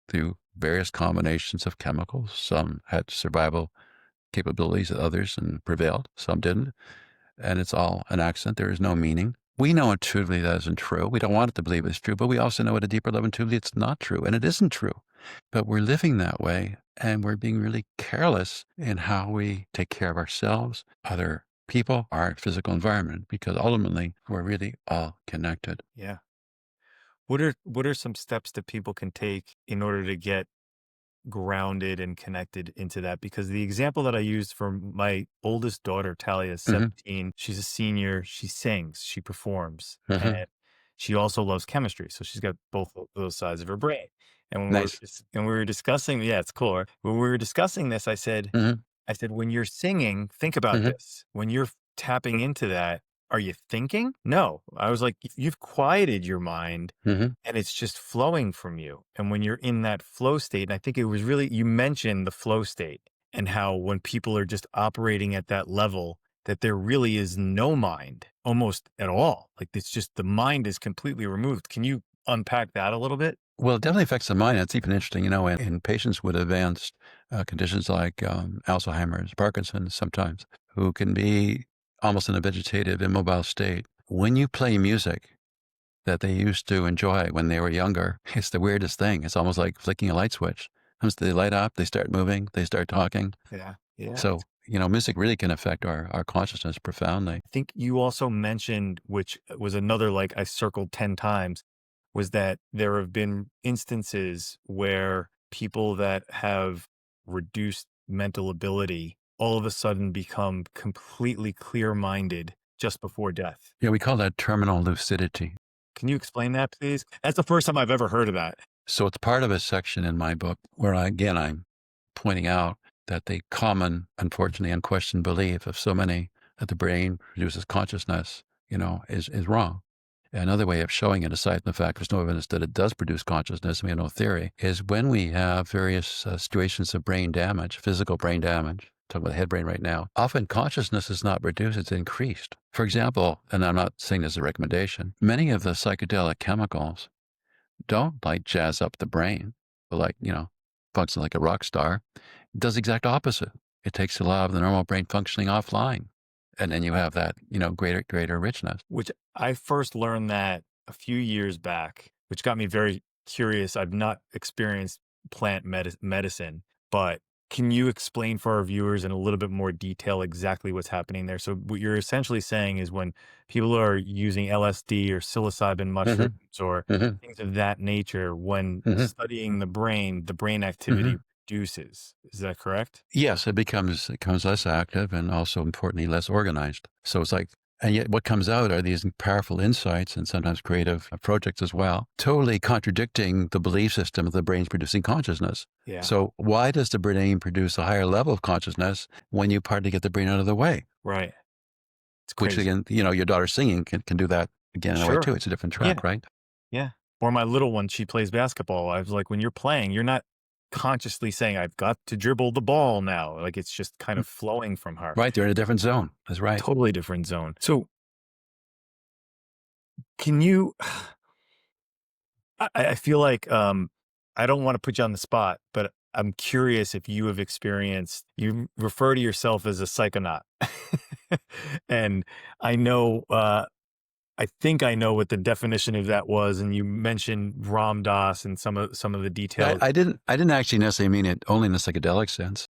through various combinations of chemicals. Some had survival capabilities that others and prevailed. Some didn't. And it's all an accident. There is no meaning. We know intuitively that isn't true. We don't want it to believe it's true, but we also know at a deeper level intuitively it's not true, and it isn't true. But we're living that way, and we're being really careless in how we take care of ourselves, other people, our physical environment, because ultimately we're really all connected. Yeah. What are some steps that people can take in order to get grounded and connected into that? Because the example that I used for my oldest daughter, Talia, is 17, she's a senior, she sings, she performs, and she also loves chemistry. So she's got both of those sides of her brain. And when we were discussing, it's cool. When we were discussing this, I said, when you're singing, think about this. When you're tapping into that, are you thinking? No. I was like, you've quieted your mind and it's just flowing from you. And when you're in that flow state, and I think it was really, you mentioned the flow state and how when people are just operating at that level, that there really is no mind almost at all. Like it's just the mind is completely removed. Can you unpack that a little bit? Well, it definitely affects the mind. It's even interesting, in patients with advanced conditions like Alzheimer's, Parkinson's sometimes, who can be almost in a vegetative, immobile state. When you play music that they used to enjoy when they were younger, it's the weirdest thing. It's almost like flicking a light switch. Once they light up, they start moving, they start talking. Yeah. So, music really can affect our consciousness profoundly. I think you also mentioned, which was another, like I circled 10 times, was that there have been instances where people that have reduced mental ability all of a sudden become completely clear-minded just before death. Yeah, we call that terminal lucidity. Can you explain that, please? That's the first time I've ever heard of that. So it's part of a section in my book where I'm pointing out that the common, unfortunately, unquestioned belief of so many that the brain produces consciousness, is wrong. Another way of showing it, aside from the fact there's no evidence that it does produce consciousness, we have no theory, is when we have various situations of brain damage, physical brain damage, talking about the head brain right now, often consciousness is not reduced, it's increased. For example, and I'm not saying this as a recommendation, many of the psychedelic chemicals don't jazz up the brain, but function like a rock star. It does the exact opposite. It takes a lot of the normal brain functioning offline. And then you have that, greater richness. Which I first learned that a few years back, which got me very curious. I've not experienced plant medicine, but Can you explain for our viewers in a little bit more detail exactly what's happening there? So what you're essentially saying is when people are using LSD or psilocybin mushrooms hmm or hmm things of that nature, when hmm studying the brain activity hmm reduces. Is that correct? Yes, it becomes less active and also importantly less organized. So it's like, and yet what comes out are these powerful insights and sometimes creative projects as well, totally contradicting the belief system that the brain's producing consciousness. Yeah. So why does the brain produce a higher level of consciousness when you partly get the brain out of the way? Right. It's Which crazy. again, your daughter singing can do that again in a way Sure. too. It's a different Yeah. track, right? Yeah. Or my little one, she plays basketball. I was like, when you're playing, you're not consciously saying, I've got to dribble the ball now. Like it's just kind Mm. of flowing from her. Right. They're in a different zone. That's right. Totally different zone. So can you, I feel like I don't want to put you on the spot, but I'm curious if you have experienced, you refer to yourself as a psychonaut. And I know, I think I know what the definition of that was, and you mentioned Ram Dass and some of the Yeah, details. I didn't actually necessarily mean it only in the psychedelic sense.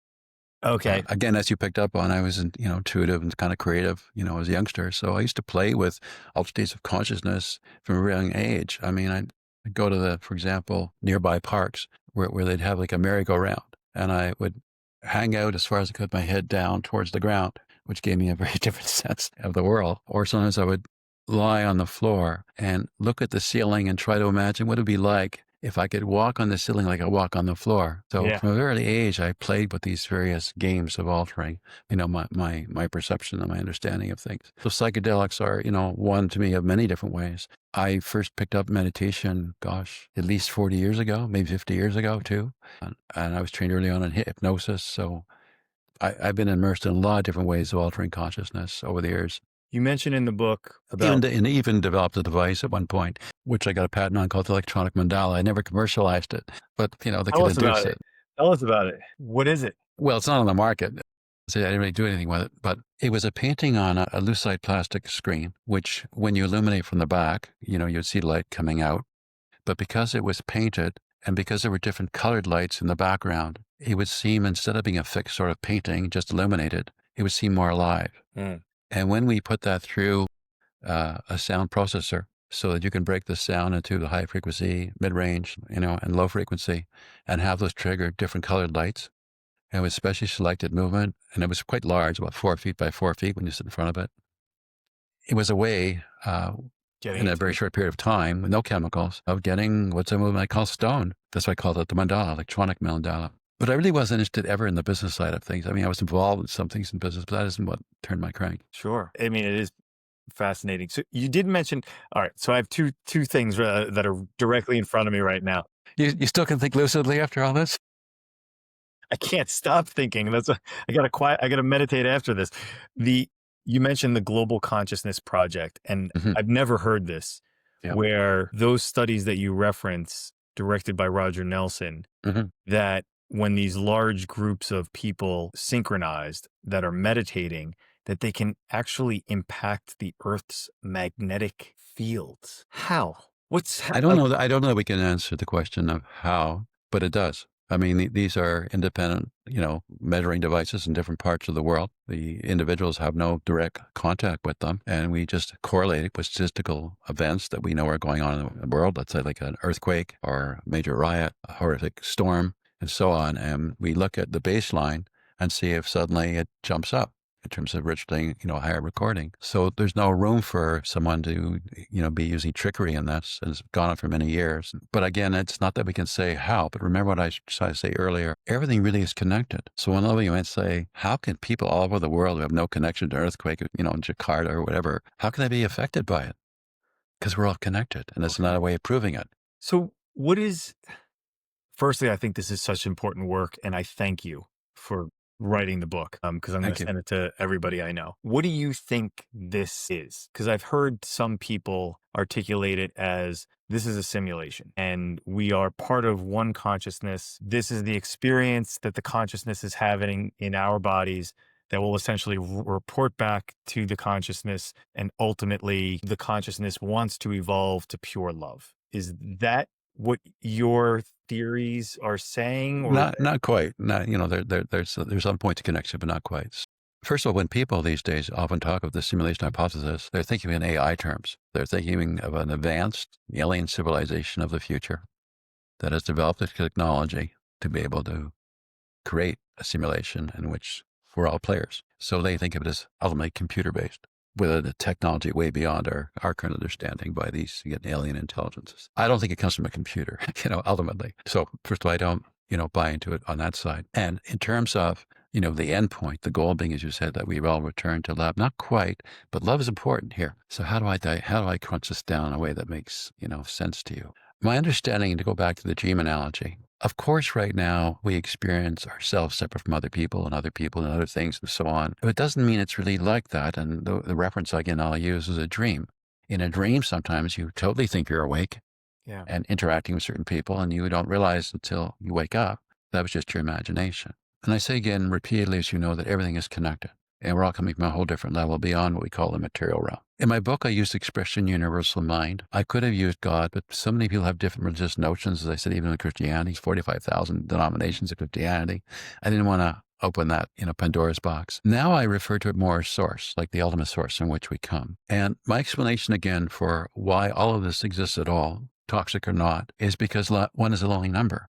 Okay. Again, as you picked up on, I was, intuitive and kind of creative, as a youngster. So I used to play with altered states of consciousness from a very young age. I mean, I'd go to for example, nearby parks where they'd have like a merry-go-round, and I would hang out as far as I could, my head down towards the ground, which gave me a very different sense of the world. Or sometimes I would lie on the floor and look at the ceiling and try to imagine what it'd be like if I could walk on the ceiling like I walk on the floor. So Yeah. from a very early age, I played with these various games of altering, my perception and my understanding of things. So psychedelics are, one to me of many different ways. I first picked up meditation, gosh, at least 40 years ago, maybe 50 years ago too. And I was trained early on in hypnosis. So I've been immersed in a lot of different ways of altering consciousness over the years. You mentioned in the book about, And even developed a device at one point, which I got a patent on called the electronic mandala. I never commercialized it, but they tell could us about induce it. it. Tell us about it. What is it? Well, it's not on the market. So I didn't really do anything with it, but it was a painting on a lucite plastic screen, which when you illuminate from the back, you'd see light coming out. But because it was painted and because there were different colored lights in the background, it would seem, instead of being a fixed sort of painting, just illuminated, it would seem more alive. Mm. And when we put that through a sound processor so that you can break the sound into the high frequency, mid range, and low frequency and have those trigger different colored lights. And it was specially selected movement. And it was quite large, about 4 feet by 4 feet when you sit in front of it. It was a way, Getting in a into very it. short period of time with no chemicals, of getting what's a movement I call stone. That's why I called it the mandala, electronic mandala. But I really wasn't interested ever in the business side of things. I mean, I was involved in some things in business, but that isn't what turned my crank. Sure. I mean, it is fascinating. So you did mention, all right, so I have two things that are directly in front of me right now. You still can think lucidly after all this? I can't stop thinking. I gotta meditate after this. You mentioned the Global Consciousness Project, and hmm I've never heard this, Yeah. where those studies that you reference, directed by Roger Nelson, hmm that when these large groups of people synchronized that are meditating, that they can actually impact the Earth's magnetic fields. How? I don't know that we can answer the question of how, but it does. I mean, these are independent, measuring devices in different parts of the world. The individuals have no direct contact with them, and we just correlate it with statistical events that we know are going on in the world. Let's say like an earthquake or a major riot, a horrific storm, and so on. And we look at the baseline and see if suddenly it jumps up in terms of registering, higher recording. So there's no room for someone to, be using trickery in this, and it's gone on for many years. But again, it's not that we can say how, but remember what I tried to say earlier, everything really is connected. So one level you might say, how can people all over the world who have no connection to an earthquake, in Jakarta or whatever, how can they be affected by it? Because we're all connected, and it's not a way of proving it. So firstly, I think this is such important work, and I thank you for writing the book because I'm going Thank to you. send it to everybody I know. What do you think this is? Because I've heard some people articulate it as this is a simulation and we are part of one consciousness. This is the experience that the consciousness is having in our bodies that will essentially report back to the consciousness. And ultimately, the consciousness wants to evolve to pure love. Is that what your theories are saying, or Not quite. Not, there's some points of connection, but not quite. First of all, when people these days often talk of the simulation hypothesis, they're thinking in AI terms. They're thinking of an advanced alien civilization of the future that has developed the technology to be able to create a simulation in which we're all players. So they think of it as ultimately computer-based, with a technology way beyond our current understanding by these alien intelligences. I don't think it comes from a computer, ultimately. So first of all, I don't, buy into it on that side. And in terms of, the end point, the goal being, as you said, that we all return to love, not quite, but love is important here. So how do I crunch this down in a way that makes, sense to you? My understanding, to go back to the dream analogy, of course, right now we experience ourselves separate from other people and other things and so on. But it doesn't mean it's really like that. And the reference again I'll use is a dream. In a dream, sometimes you totally think you're awake and interacting with certain people, and you don't realize until you wake up that was just your imagination. And I say again repeatedly, as you know, that everything is connected. And we're all coming from a whole different level beyond what we call the material realm. In my book, I used the expression universal mind. I could have used God, but so many people have different religious notions. As I said, even in Christianity, 45,000 denominations of Christianity. I didn't want to open that, Pandora's box. Now I refer to it more as source, like the ultimate source from which we come. And my explanation again for why all of this exists at all, toxic or not, is because one is a lonely number,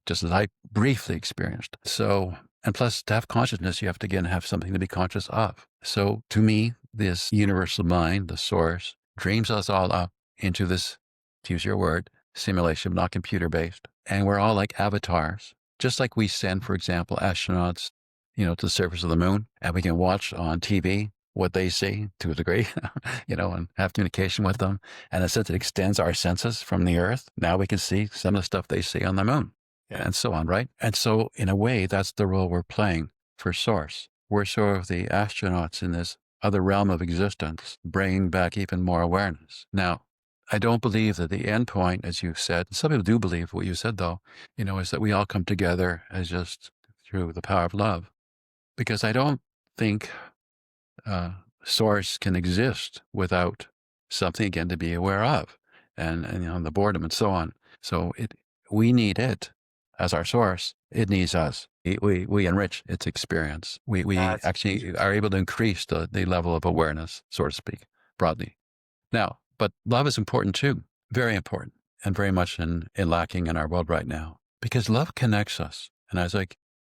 just as I briefly experienced. So, and plus, to have consciousness, you have to, again, have something to be conscious of. So to me, this universal mind, the source, dreams us all up into this, to use your word, simulation, not computer-based. And we're all like avatars. Just like we send, for example, astronauts, to the surface of the moon, and we can watch on TV what they see to a degree, and have communication with them. And in a sense, it extends our senses from the Earth. Now we can see some of the stuff they see on the moon. And so on, right? And so in a way, that's the role we're playing for Source. We're sort of the astronauts in this other realm of existence, bringing back even more awareness. Now, I don't believe that the end point, as you said, some people do believe what you said though, is that we all come together as just through the power of love. Because I don't think Source can exist without something, again, to be aware of, and the boredom and so on. So we need it. As our source, it needs us. We enrich its experience. We actually are able to increase the level of awareness, so to speak, broadly. Now, but love is important too, very important, and very much in lacking in our world right now, because love connects us. And as I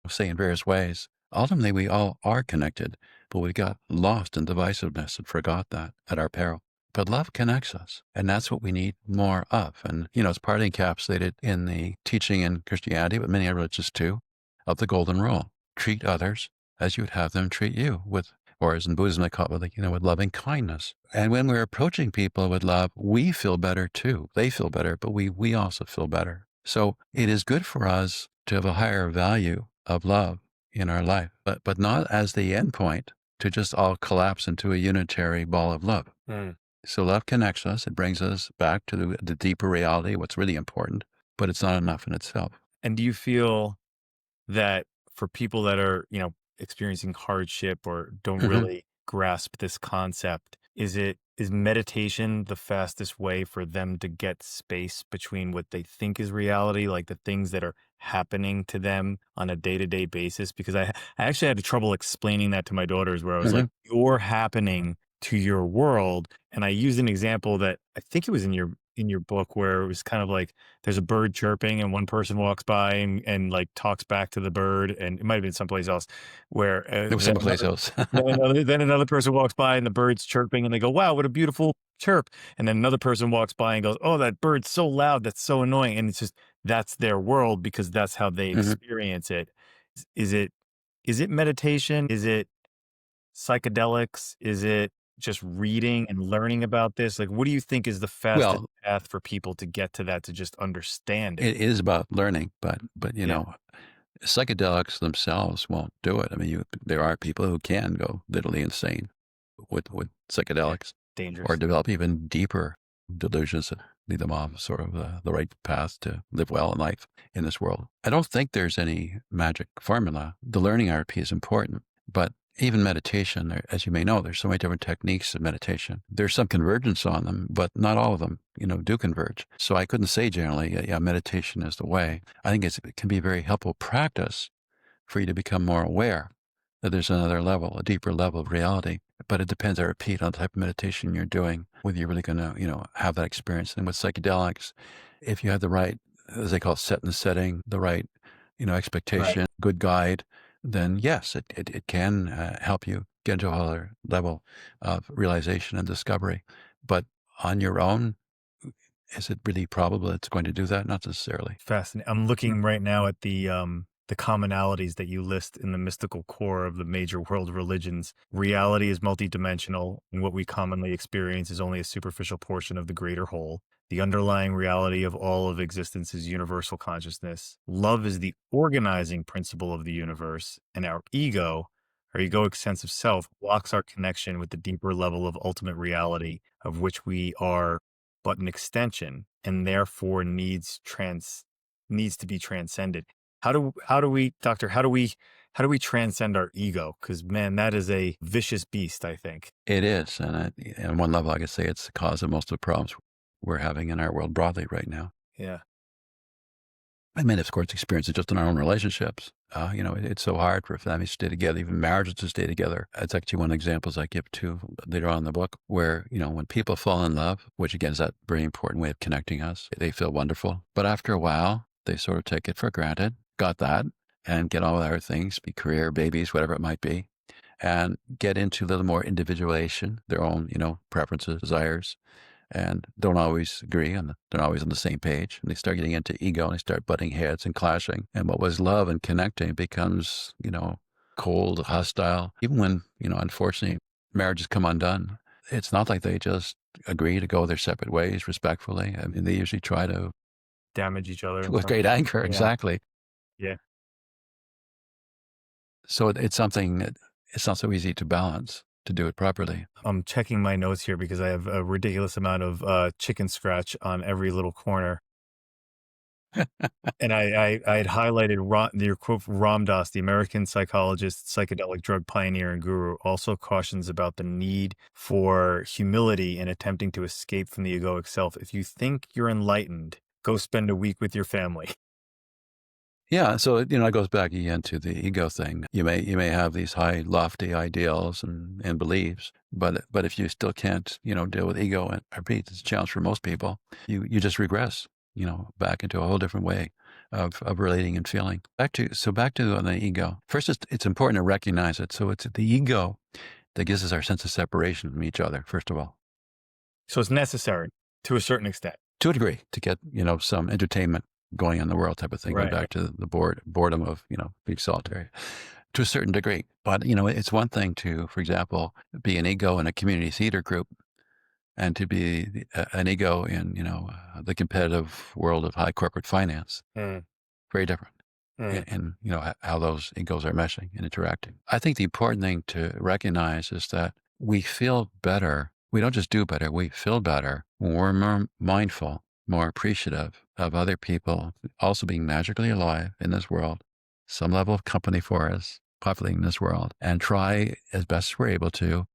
say in various ways, ultimately we all are connected, but we got lost in divisiveness and forgot that at our peril. But love connects us, and that's what we need more of. And, it's partly encapsulated in the teaching in Christianity, but many other religions too, of the golden rule. Treat others as you would have them treat you with, or as in Buddhism, they call it with loving kindness. And when we're approaching people with love, we feel better too. They feel better, but we also feel better. So it is good for us to have a higher value of love in our life, but not as the end point to just all collapse into a unitary ball of love. So love connects us. It brings us back to the deeper reality, what's really important, but it's not enough in itself. And do you feel that for people that are, experiencing hardship or don't really grasp this concept, is meditation the fastest way for them to get space between what they think is reality, like the things that are happening to them on a day-to-day basis? Because I actually had trouble explaining that to my daughters, where I was like, you're happening to your world. And I used an example that I think it was in your book, where it was kind of like there's a bird chirping and one person walks by and like talks back to the bird, and it might have been someplace else where it was someplace else. then another person walks by and the bird's chirping and they go, wow, what a beautiful chirp. And then another person walks by and goes, oh, that bird's so loud, that's so annoying. And it's just, that's their world because that's how they experience it. Is it meditation? Is it psychedelics? Is it just reading and learning about this? Like, what do you think is the fastest path for people to get to that, to just understand it? It is about learning, but psychedelics themselves won't do it. I mean, there are people who can go literally insane with psychedelics, dangerous, or develop even deeper delusions that lead them off sort of the right path to live well in life in this world. I don't think there's any magic formula. The learning RP is important, but Even meditation, as you may know, there's so many different techniques of meditation. There's some convergence on them, but not all of them, do converge. So I couldn't say generally, yeah, meditation is the way. I think it can be a very helpful practice for you to become more aware that there's another level, a deeper level of reality. But it depends, I repeat, on the type of meditation you're doing, whether you're really going to, have that experience. And with psychedelics, if you have the right, as they call it, set and setting, the right, expectation, good guide, then yes, it can help you get into a other level of realization and discovery. But on your own, is it really probable it's going to do that? Not necessarily. Fascinating. I'm looking right now at the commonalities that you list in the mystical core of the major world religions. Reality is multidimensional, and what we commonly experience is only a superficial portion of the greater whole. The underlying reality of all of existence is universal consciousness. Love is the organizing principle of the universe, and our egoic sense of self, blocks our connection with the deeper level of ultimate reality, of which we are but an extension, and therefore needs to be transcended. How do we, doctor, how do we transcend our ego? Because man, that is a vicious beast, I think. It is. And on one level, I could say it's the cause of most of the problems we're having in our world broadly right now. Yeah. I mean, of course, experience it just in our own relationships. It's so hard for families to stay together, even marriages to stay together. It's actually one of the examples I give to later on in the book where, when people fall in love, which again is that very important way of connecting us, they feel wonderful. But after a while, they sort of take it for granted, got that, and get on with other things, be career, babies, whatever it might be, and get into a little more individuation, their own, preferences, desires, and don't always agree and they're always on the same page. And they start getting into ego and they start butting heads and clashing. And what was love and connecting becomes, cold, hostile. Even when, unfortunately, marriages come undone, it's not like they just agree to go their separate ways respectfully. I mean, they usually try to Damage each other. with great anger. Yeah. Exactly. Yeah. So it's something that it's not so easy to balance, to do it properly. I'm checking my notes here because I have a ridiculous amount of chicken scratch on every little corner. And I had highlighted your quote from Ram Dass, the American psychologist, psychedelic drug pioneer and guru, also cautions about the need for humility in attempting to escape from the egoic self. If you think you're enlightened, go spend a week with your family. Yeah, so it goes back again to the ego thing. You may have these high, lofty ideals and beliefs, but if you still can't deal with ego, and I repeat, it's a challenge for most people. You just regress, back into a whole different way of relating and feeling. Back to the ego. First, it's important to recognize it. So it's the ego that gives us our sense of separation from each other. First of all, so it's necessary to a certain extent, to a degree, to get some entertainment going in the world type of thing, right. Going back to the boredom of, being solitary to a certain degree. But, it's one thing to, for example, be an ego in a community theater group and to be an ego in, the competitive world of high corporate finance. Very different. And, how those egos are meshing and interacting. I think the important thing to recognize is that we feel better. We don't just do better. We feel better when we're more mindful, more appreciative of other people also being magically alive in this world, some level of company for us, populating this world, and try as best we're able to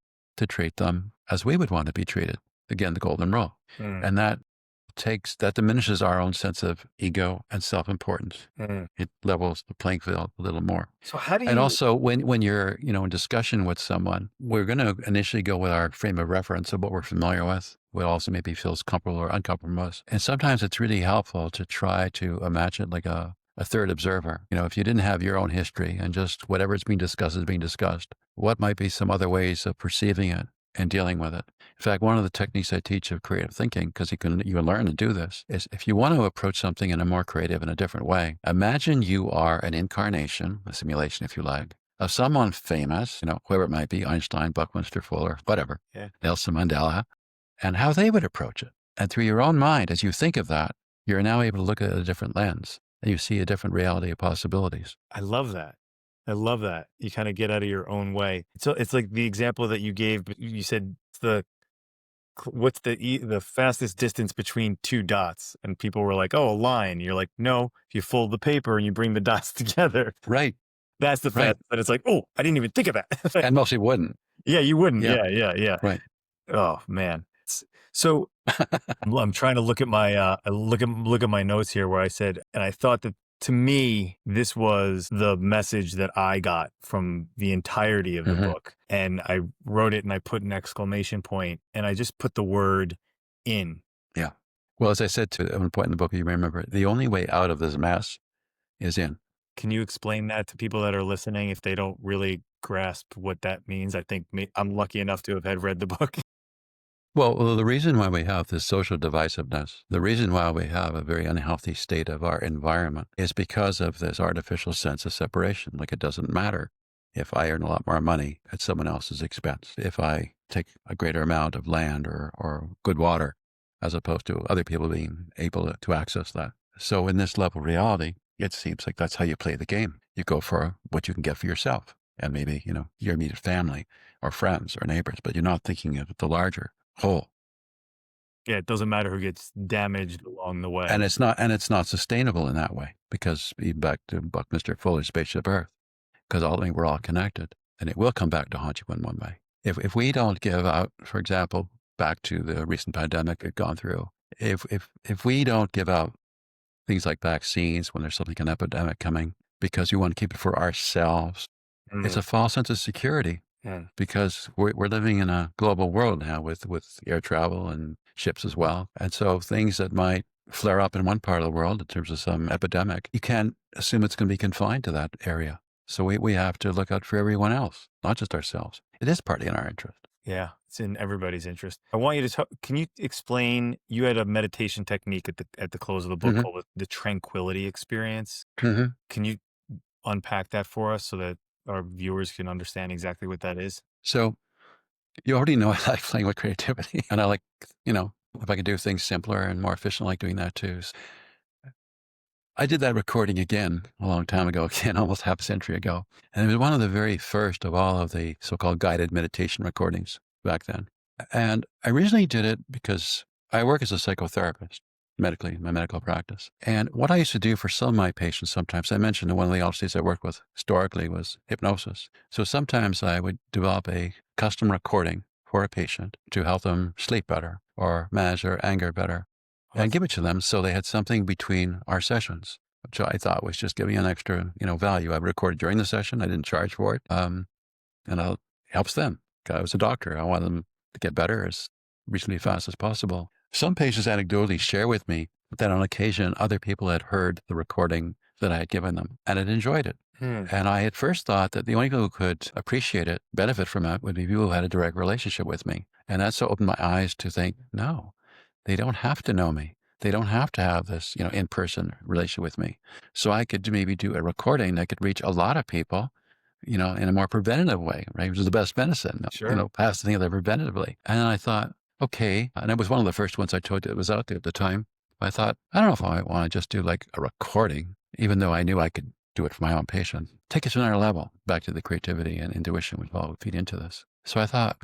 treat them as we would want to be treated. Again, the golden rule. And that diminishes our own sense of ego and self-importance. It levels the playing field a little more. So how do you... And also when you're, in discussion with someone, we're going to initially go with our frame of reference of what we're familiar with, what also maybe feels comfortable or uncomfortable with us. And sometimes it's really helpful to try to imagine like a third observer. If you didn't have your own history and just whatever is being discussed is being discussed, what might be some other ways of perceiving it and dealing with it? In fact, one of the techniques I teach of creative thinking, because you can learn to do this, is if you want to approach something in a more creative and a different way, imagine you are an incarnation, a simulation, if you like, of someone famous, whoever it might be, Einstein, Buckminster Fuller, whatever, Nelson Mandela, and how they would approach it. And through your own mind, as you think of that, you're now able to look at a different lens and you see a different reality of possibilities. I love that. You kind of get out of your own way. So it's like the example that you gave, you said what's the fastest distance between two dots? And people were like, oh, a line. You're like, no, if you fold the paper and you bring the dots together. Right. That's the Right. fast. But it's like, oh, I didn't even think of that. And mostly wouldn't. Yeah, you wouldn't. Yeah. Yeah. Right. Oh man. So I'm trying to look at my look at my notes here where I said, and I thought that to me this was the message that I got from the entirety of the book, and I wrote it and I put an exclamation point and I just put the word in. Yeah. Well, as I said at one point in the book, you may remember, the only way out of this mess is in. Can you explain that to people that are listening if they don't really grasp what that means? I think I'm lucky enough to have had read the book. Well, the reason why we have this social divisiveness, the reason why we have a very unhealthy state of our environment is because of this artificial sense of separation. Like it doesn't matter if I earn a lot more money at someone else's expense, if I take a greater amount of land or good water, as opposed to other people being able to access that. So in this level of reality, it seems like that's how you play the game. You go for what you can get for yourself and maybe, your immediate family or friends or neighbors, but you're not thinking of the larger whole. Yeah, it doesn't matter who gets damaged along the way. And it's not sustainable in that way, because even back to Buckminster Fuller's Spaceship Earth, because we're all connected, and it will come back to haunt you in one way. If we don't give out, for example, back to the recent pandemic we've gone through, if we don't give out things like vaccines when there's something, an epidemic coming, because we want to keep it for ourselves, it's a false sense of security. Because we're living in a global world now with air travel and ships as well. And so things that might flare up in one part of the world in terms of some epidemic, you can't assume it's going to be confined to that area. So we have to look out for everyone else, not just ourselves. It is partly in our interest. Yeah, it's in everybody's interest. I want you to can you explain, you had a meditation technique at the close of the book called the tranquility experience. Can you unpack that for us so that our viewers can understand exactly what that is? So you already know I like playing with creativity, and I like, if I can do things simpler and more efficient, I like doing that too. I did that recording again a long time ago, again, almost half a century ago. And it was one of the very first of all of the so-called guided meditation recordings back then. And I originally did it because I work as a psychotherapist medically in my medical practice. And what I used to do for some of my patients, sometimes I mentioned one of the LCs I worked with historically was hypnosis. So sometimes I would develop a custom recording for a patient to help them sleep better or manage their anger better, and give it to them so they had something between our sessions, which I thought was just giving an extra, value. I recorded during the session. I didn't charge for it. And it helps them. I was a doctor. I wanted them to get better as reasonably fast as possible. Some patients anecdotally share with me that on occasion other people had heard the recording that I had given them and had enjoyed it. And I at first thought that the only people who could appreciate it, benefit from it, would be people who had a direct relationship with me. And that so opened my eyes to think, no, they don't have to know me. They don't have to have this, in-person relationship with me. So I could maybe do a recording that could reach a lot of people, in a more preventative way, right? Which is the best medicine, Sure. pass the thing other preventatively. And then I thought, okay, and it was one of the first ones I told you that was out there at the time. I thought, I don't know if I want to just do like a recording, even though I knew I could do it for my own patients. Take it to another level, back to the creativity and intuition which all would feed into this. So I thought,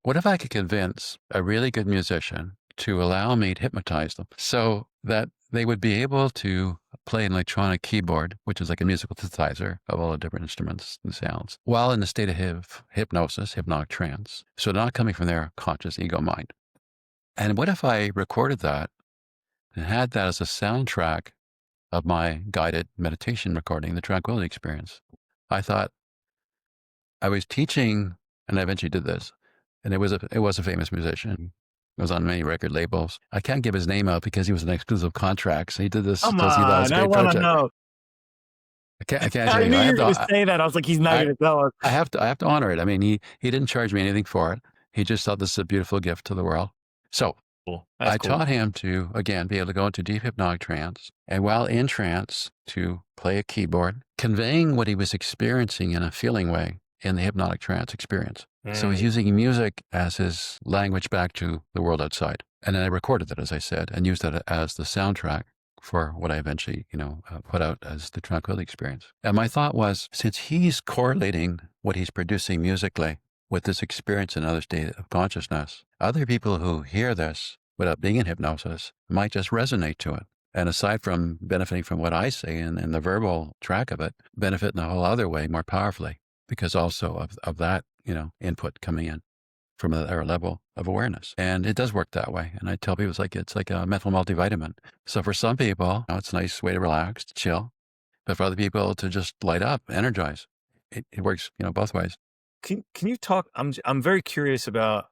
what if I could convince a really good musician to allow me to hypnotize them so that they would be able to play an electronic keyboard, which is like a musical synthesizer of all the different instruments and sounds, while in a state of hypnosis, hypnotic trance, so not coming from their conscious ego mind. And what if I recorded that and had that as a soundtrack of my guided meditation recording, the tranquility experience? I thought I was teaching, and I eventually did this, and it was a famous musician. It was on many record labels. I can't give his name out because he was an exclusive contract. So he did this Come because he thought it was a on, I great want to project. know. I can't I tell knew you. you were going to say that. I was like, he's not going to tell us. I have to honor it. I mean, he didn't charge me anything for it. He just thought this is a beautiful gift to the world. So Cool. I taught him to, again, be able to go into deep hypnotic trance, and while in trance, to play a keyboard, conveying what he was experiencing in a feeling way in the hypnotic trance experience. So he's using music as his language back to the world outside. And then I recorded that, as I said, and used that as the soundtrack for what I eventually, put out as the tranquility experience. And my thought was, since he's correlating what he's producing musically with this experience in another state of consciousness, other people who hear this without being in hypnosis might just resonate to it. And aside from benefiting from what I say and the verbal track of it, benefit in a whole other way more powerfully because also of that, input coming in from a level of awareness. And it does work that way. And I tell people it's like a mental multivitamin. So for some people, it's a nice way to relax, to chill. But for other people to just light up, energize. It works, both ways. Can you talk? I'm very curious about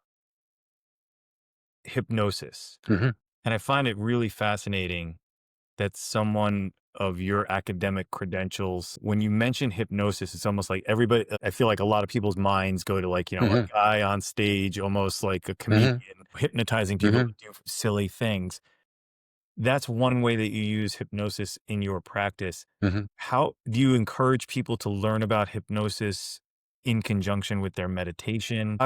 hypnosis, Mm-hmm. and I find it really fascinating that someone of your academic credentials, when you mention hypnosis, it's almost like everybody, I feel like a lot of people's minds go to like, a Mm-hmm. guy on stage, almost like a comedian, hypnotizing people to do silly things. That's one way that you use hypnosis in your practice. Mm-hmm. How do you encourage people to learn about hypnosis in conjunction with their meditation?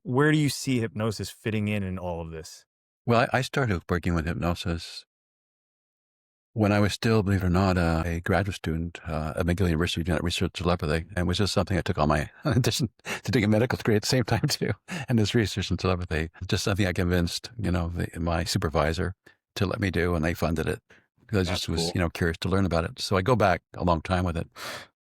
Where do you see hypnosis fitting in all of this? Well, I started working with hypnosis when I was still, believe it or not, a graduate student at McGill University doing research telepathy. And it was just something I took on in addition to doing a medical degree at the same time too. And this research in telepathy, just something I convinced, my supervisor to let me do, and they funded it because I just was, curious to learn about it. So I go back a long time with it.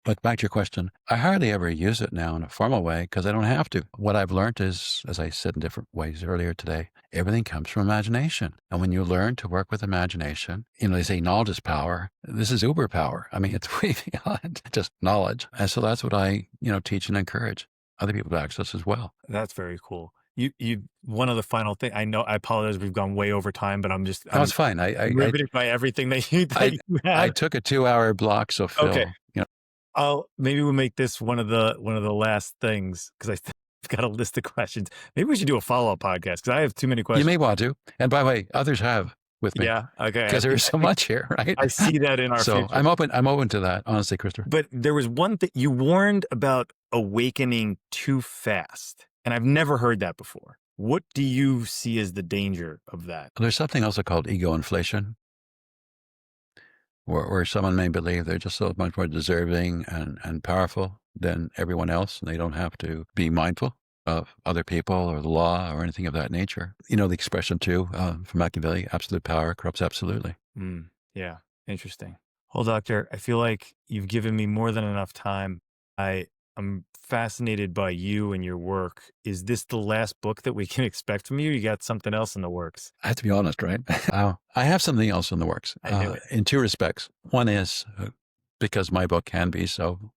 But back to your question, I hardly ever use it now in a formal way because I don't have to. What I've learned is, as I said in different ways earlier today, everything comes from imagination. And when you learn to work with imagination, they say knowledge is power. This is uber power. I mean, it's way beyond just knowledge. And so that's what I, teach and encourage other people to access as well. That's very cool. You one of the final thing, I know, I apologize, we've gone way over time, but I'm it's fine. I'm riveted by everything that you had. I took a 2-hour block. So Phil, okay. Maybe we'll make this one of the last things because I've got a list of questions. Maybe we should do a follow-up podcast because I have too many questions. You may want to. And by the way, others have with me. Yeah. Okay. Because there's so much here, right? I see that in our So future. I'm open to that, honestly, Christopher. But there was one thing you warned about awakening too fast. And I've never heard that before. What do you see as the danger of that? There's something also called ego inflation, where someone may believe they're just so much more deserving and powerful than everyone else, and they don't have to be mindful of other people or the law or anything of that nature. The expression too from Machiavelli, absolute power corrupts absolutely. Yeah, interesting. Well, doctor, I feel like you've given me more than enough time. I'm fascinated by you and your work. Is this the last book that we can expect from you? You got something else in the works? I have to be honest, right? I have something else in the works in two respects. One is because my book can be so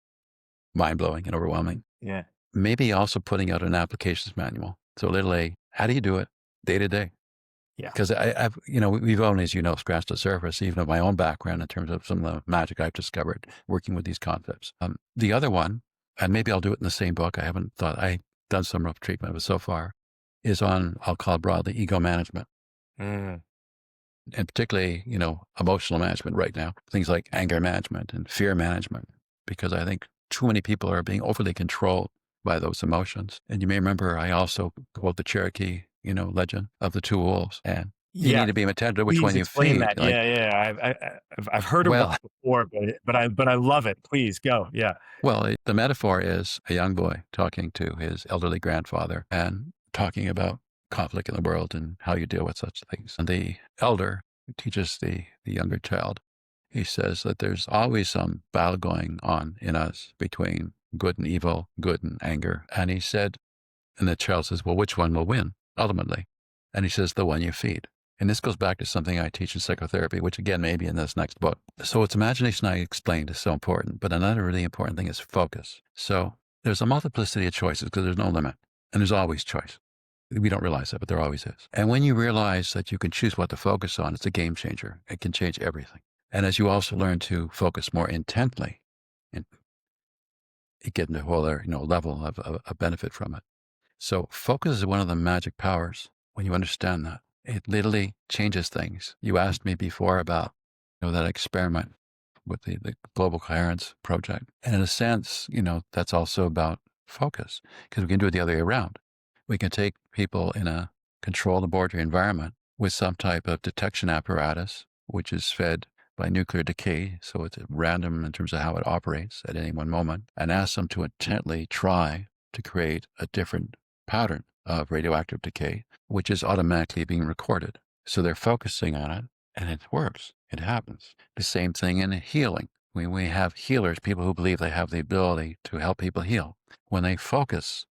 mind-blowing and overwhelming. Yeah. Maybe also putting out an applications manual. So literally, how do you do it day to day? Yeah. Because I've, we've only, as you know, scratched the surface, even of my own background in terms of some of the magic I've discovered working with these concepts. The other one, and maybe I'll do it in the same book. I've done some rough treatment of it so far, is on, I'll call it broadly, ego management. And particularly, emotional management right now, things like anger management and fear management, because I think too many people are being overly controlled by those emotions. And you may remember, I also quote the Cherokee, legend of the two wolves, and you need to be attentive to which one you feed. That. I've heard about it before, but I love it. Please go. Yeah. Well, the metaphor is a young boy talking to his elderly grandfather and talking about conflict in the world and how you deal with such things. And the elder teaches the younger child. He says that there's always some battle going on in us between good and evil, good and anger. And he said, and the child says, well, which one will win ultimately? And he says, the one you feed. And this goes back to something I teach in psychotherapy, which again, may be in this next book. So it's imagination I explained is so important, but another really important thing is focus. So there's a multiplicity of choices because there's no limit, and there's always choice. We don't realize that, but there always is. And when you realize that you can choose what to focus on, it's a game changer. It can change everything. And as you also learn to focus more intently, and you get into a whole other, level of benefit from it. So focus is one of the magic powers when you understand that. It literally changes things. You asked me before about that experiment with the Global Coherence Project. And in a sense, that's also about focus because we can do it the other way around. We can take people in a controlled laboratory environment with some type of detection apparatus, which is fed by nuclear decay. So it's random in terms of how it operates at any one moment, and ask them to intently try to create a different pattern of radioactive decay, which is automatically being recorded. So they're focusing on it. And it works. It happens. The same thing in healing. We have healers, people who believe they have the ability to help people heal. When they focus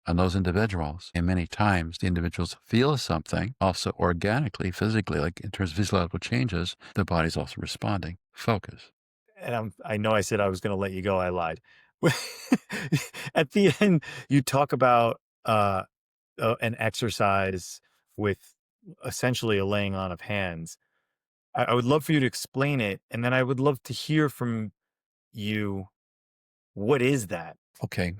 on those individuals, and many times the individuals feel something also organically, physically, like in terms of physiological changes, the body's also responding. Focus. And I know I said I was going to let you go. I lied. At the end, you talk about an exercise with essentially a laying on of hands. I would love for you to explain it, and then I would love to hear from you. What is that? Okay.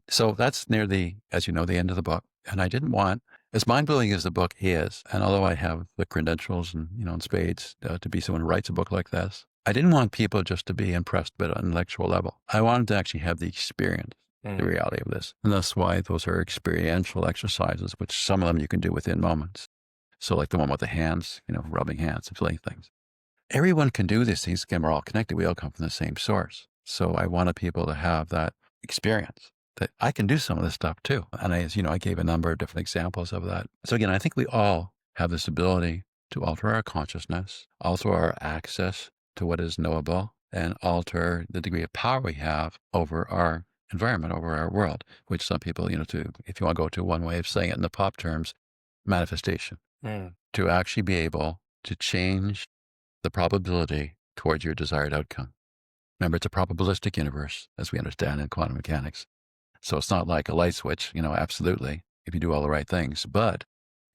So that's near the, as you know, the end of the book. And I didn't want, as mind-blowing as the book is, and although I have the credentials and, in spades to be someone who writes a book like this, I didn't want people just to be impressed at an intellectual level. I wanted to actually have the experience, the reality of this. And that's why those are experiential exercises, which some of them you can do within moments. So like the one with the hands, rubbing hands and feeling things. Everyone can do these things. Again, we're all connected. We all come from the same source. So I wanted people to have that experience that I can do some of this stuff too. And I gave a number of different examples of that. So again, I think we all have this ability to alter our consciousness, alter our access to what is knowable, and alter the degree of power we have over our environment, over our world, which some people, if you want to go to one way of saying it in the pop terms, manifestation. To actually be able to change the probability towards your desired outcome. Remember, it's a probabilistic universe, as we understand in quantum mechanics. So it's not like a light switch, absolutely, if you do all the right things, but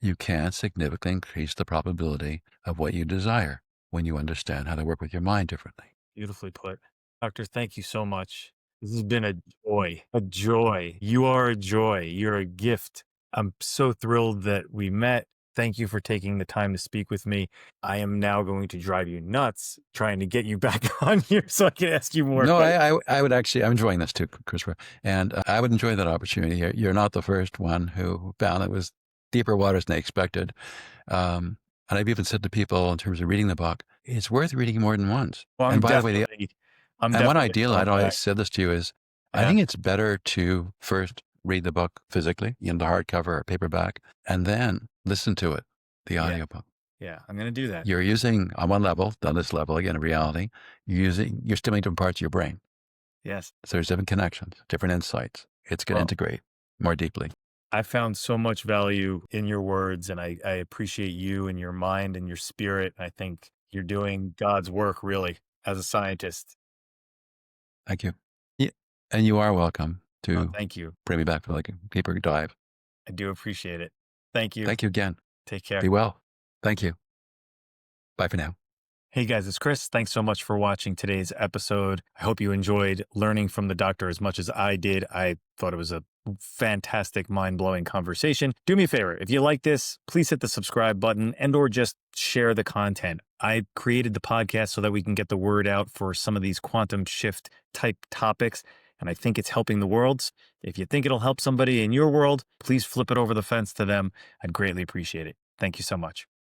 you can significantly increase the probability of what you desire when you understand how to work with your mind differently. Beautifully put. Doctor, thank you so much. This has been a joy, a joy. You are a joy. You're a gift. I'm so thrilled that we met. Thank you for taking the time to speak with me. I am now going to drive you nuts trying to get you back on here so I can ask you more. No, I would actually, I'm enjoying this too, Christopher. And I would enjoy that opportunity. You're not the first one who found it was deeper waters than they expected. And I've even said to people in terms of reading the book, it's worth reading more than once. Well, and by the way, one idea, I always said this to you, is I think it's better to first read the book physically, the hardcover or paperback, and then listen to it, the audiobook. Yeah, I'm going to do that. You're using, on one level, on this level, again, in reality, you're stimulating different parts of your brain. Yes. So there's different connections, different insights. It's going to integrate more deeply. I found so much value in your words, and I appreciate you and your mind and your spirit. I think you're doing God's work, really, as a scientist. Thank you. Yeah. And you are welcome to thank you. Bring me back for like a deeper dive. I do appreciate it. Thank you. Thank you again. Take care. Be well. Thank you. Bye for now. Hey guys, it's Chris. Thanks so much for watching today's episode. I hope you enjoyed learning from the doctor as much as I did. I thought it was a fantastic, mind-blowing conversation. Do me a favor. If you like this, please hit the subscribe button or just share the content. I created the podcast so that we can get the word out for some of these quantum shift type topics, and I think it's helping the world. If you think it'll help somebody in your world, please flip it over the fence to them. I'd greatly appreciate it. Thank you so much.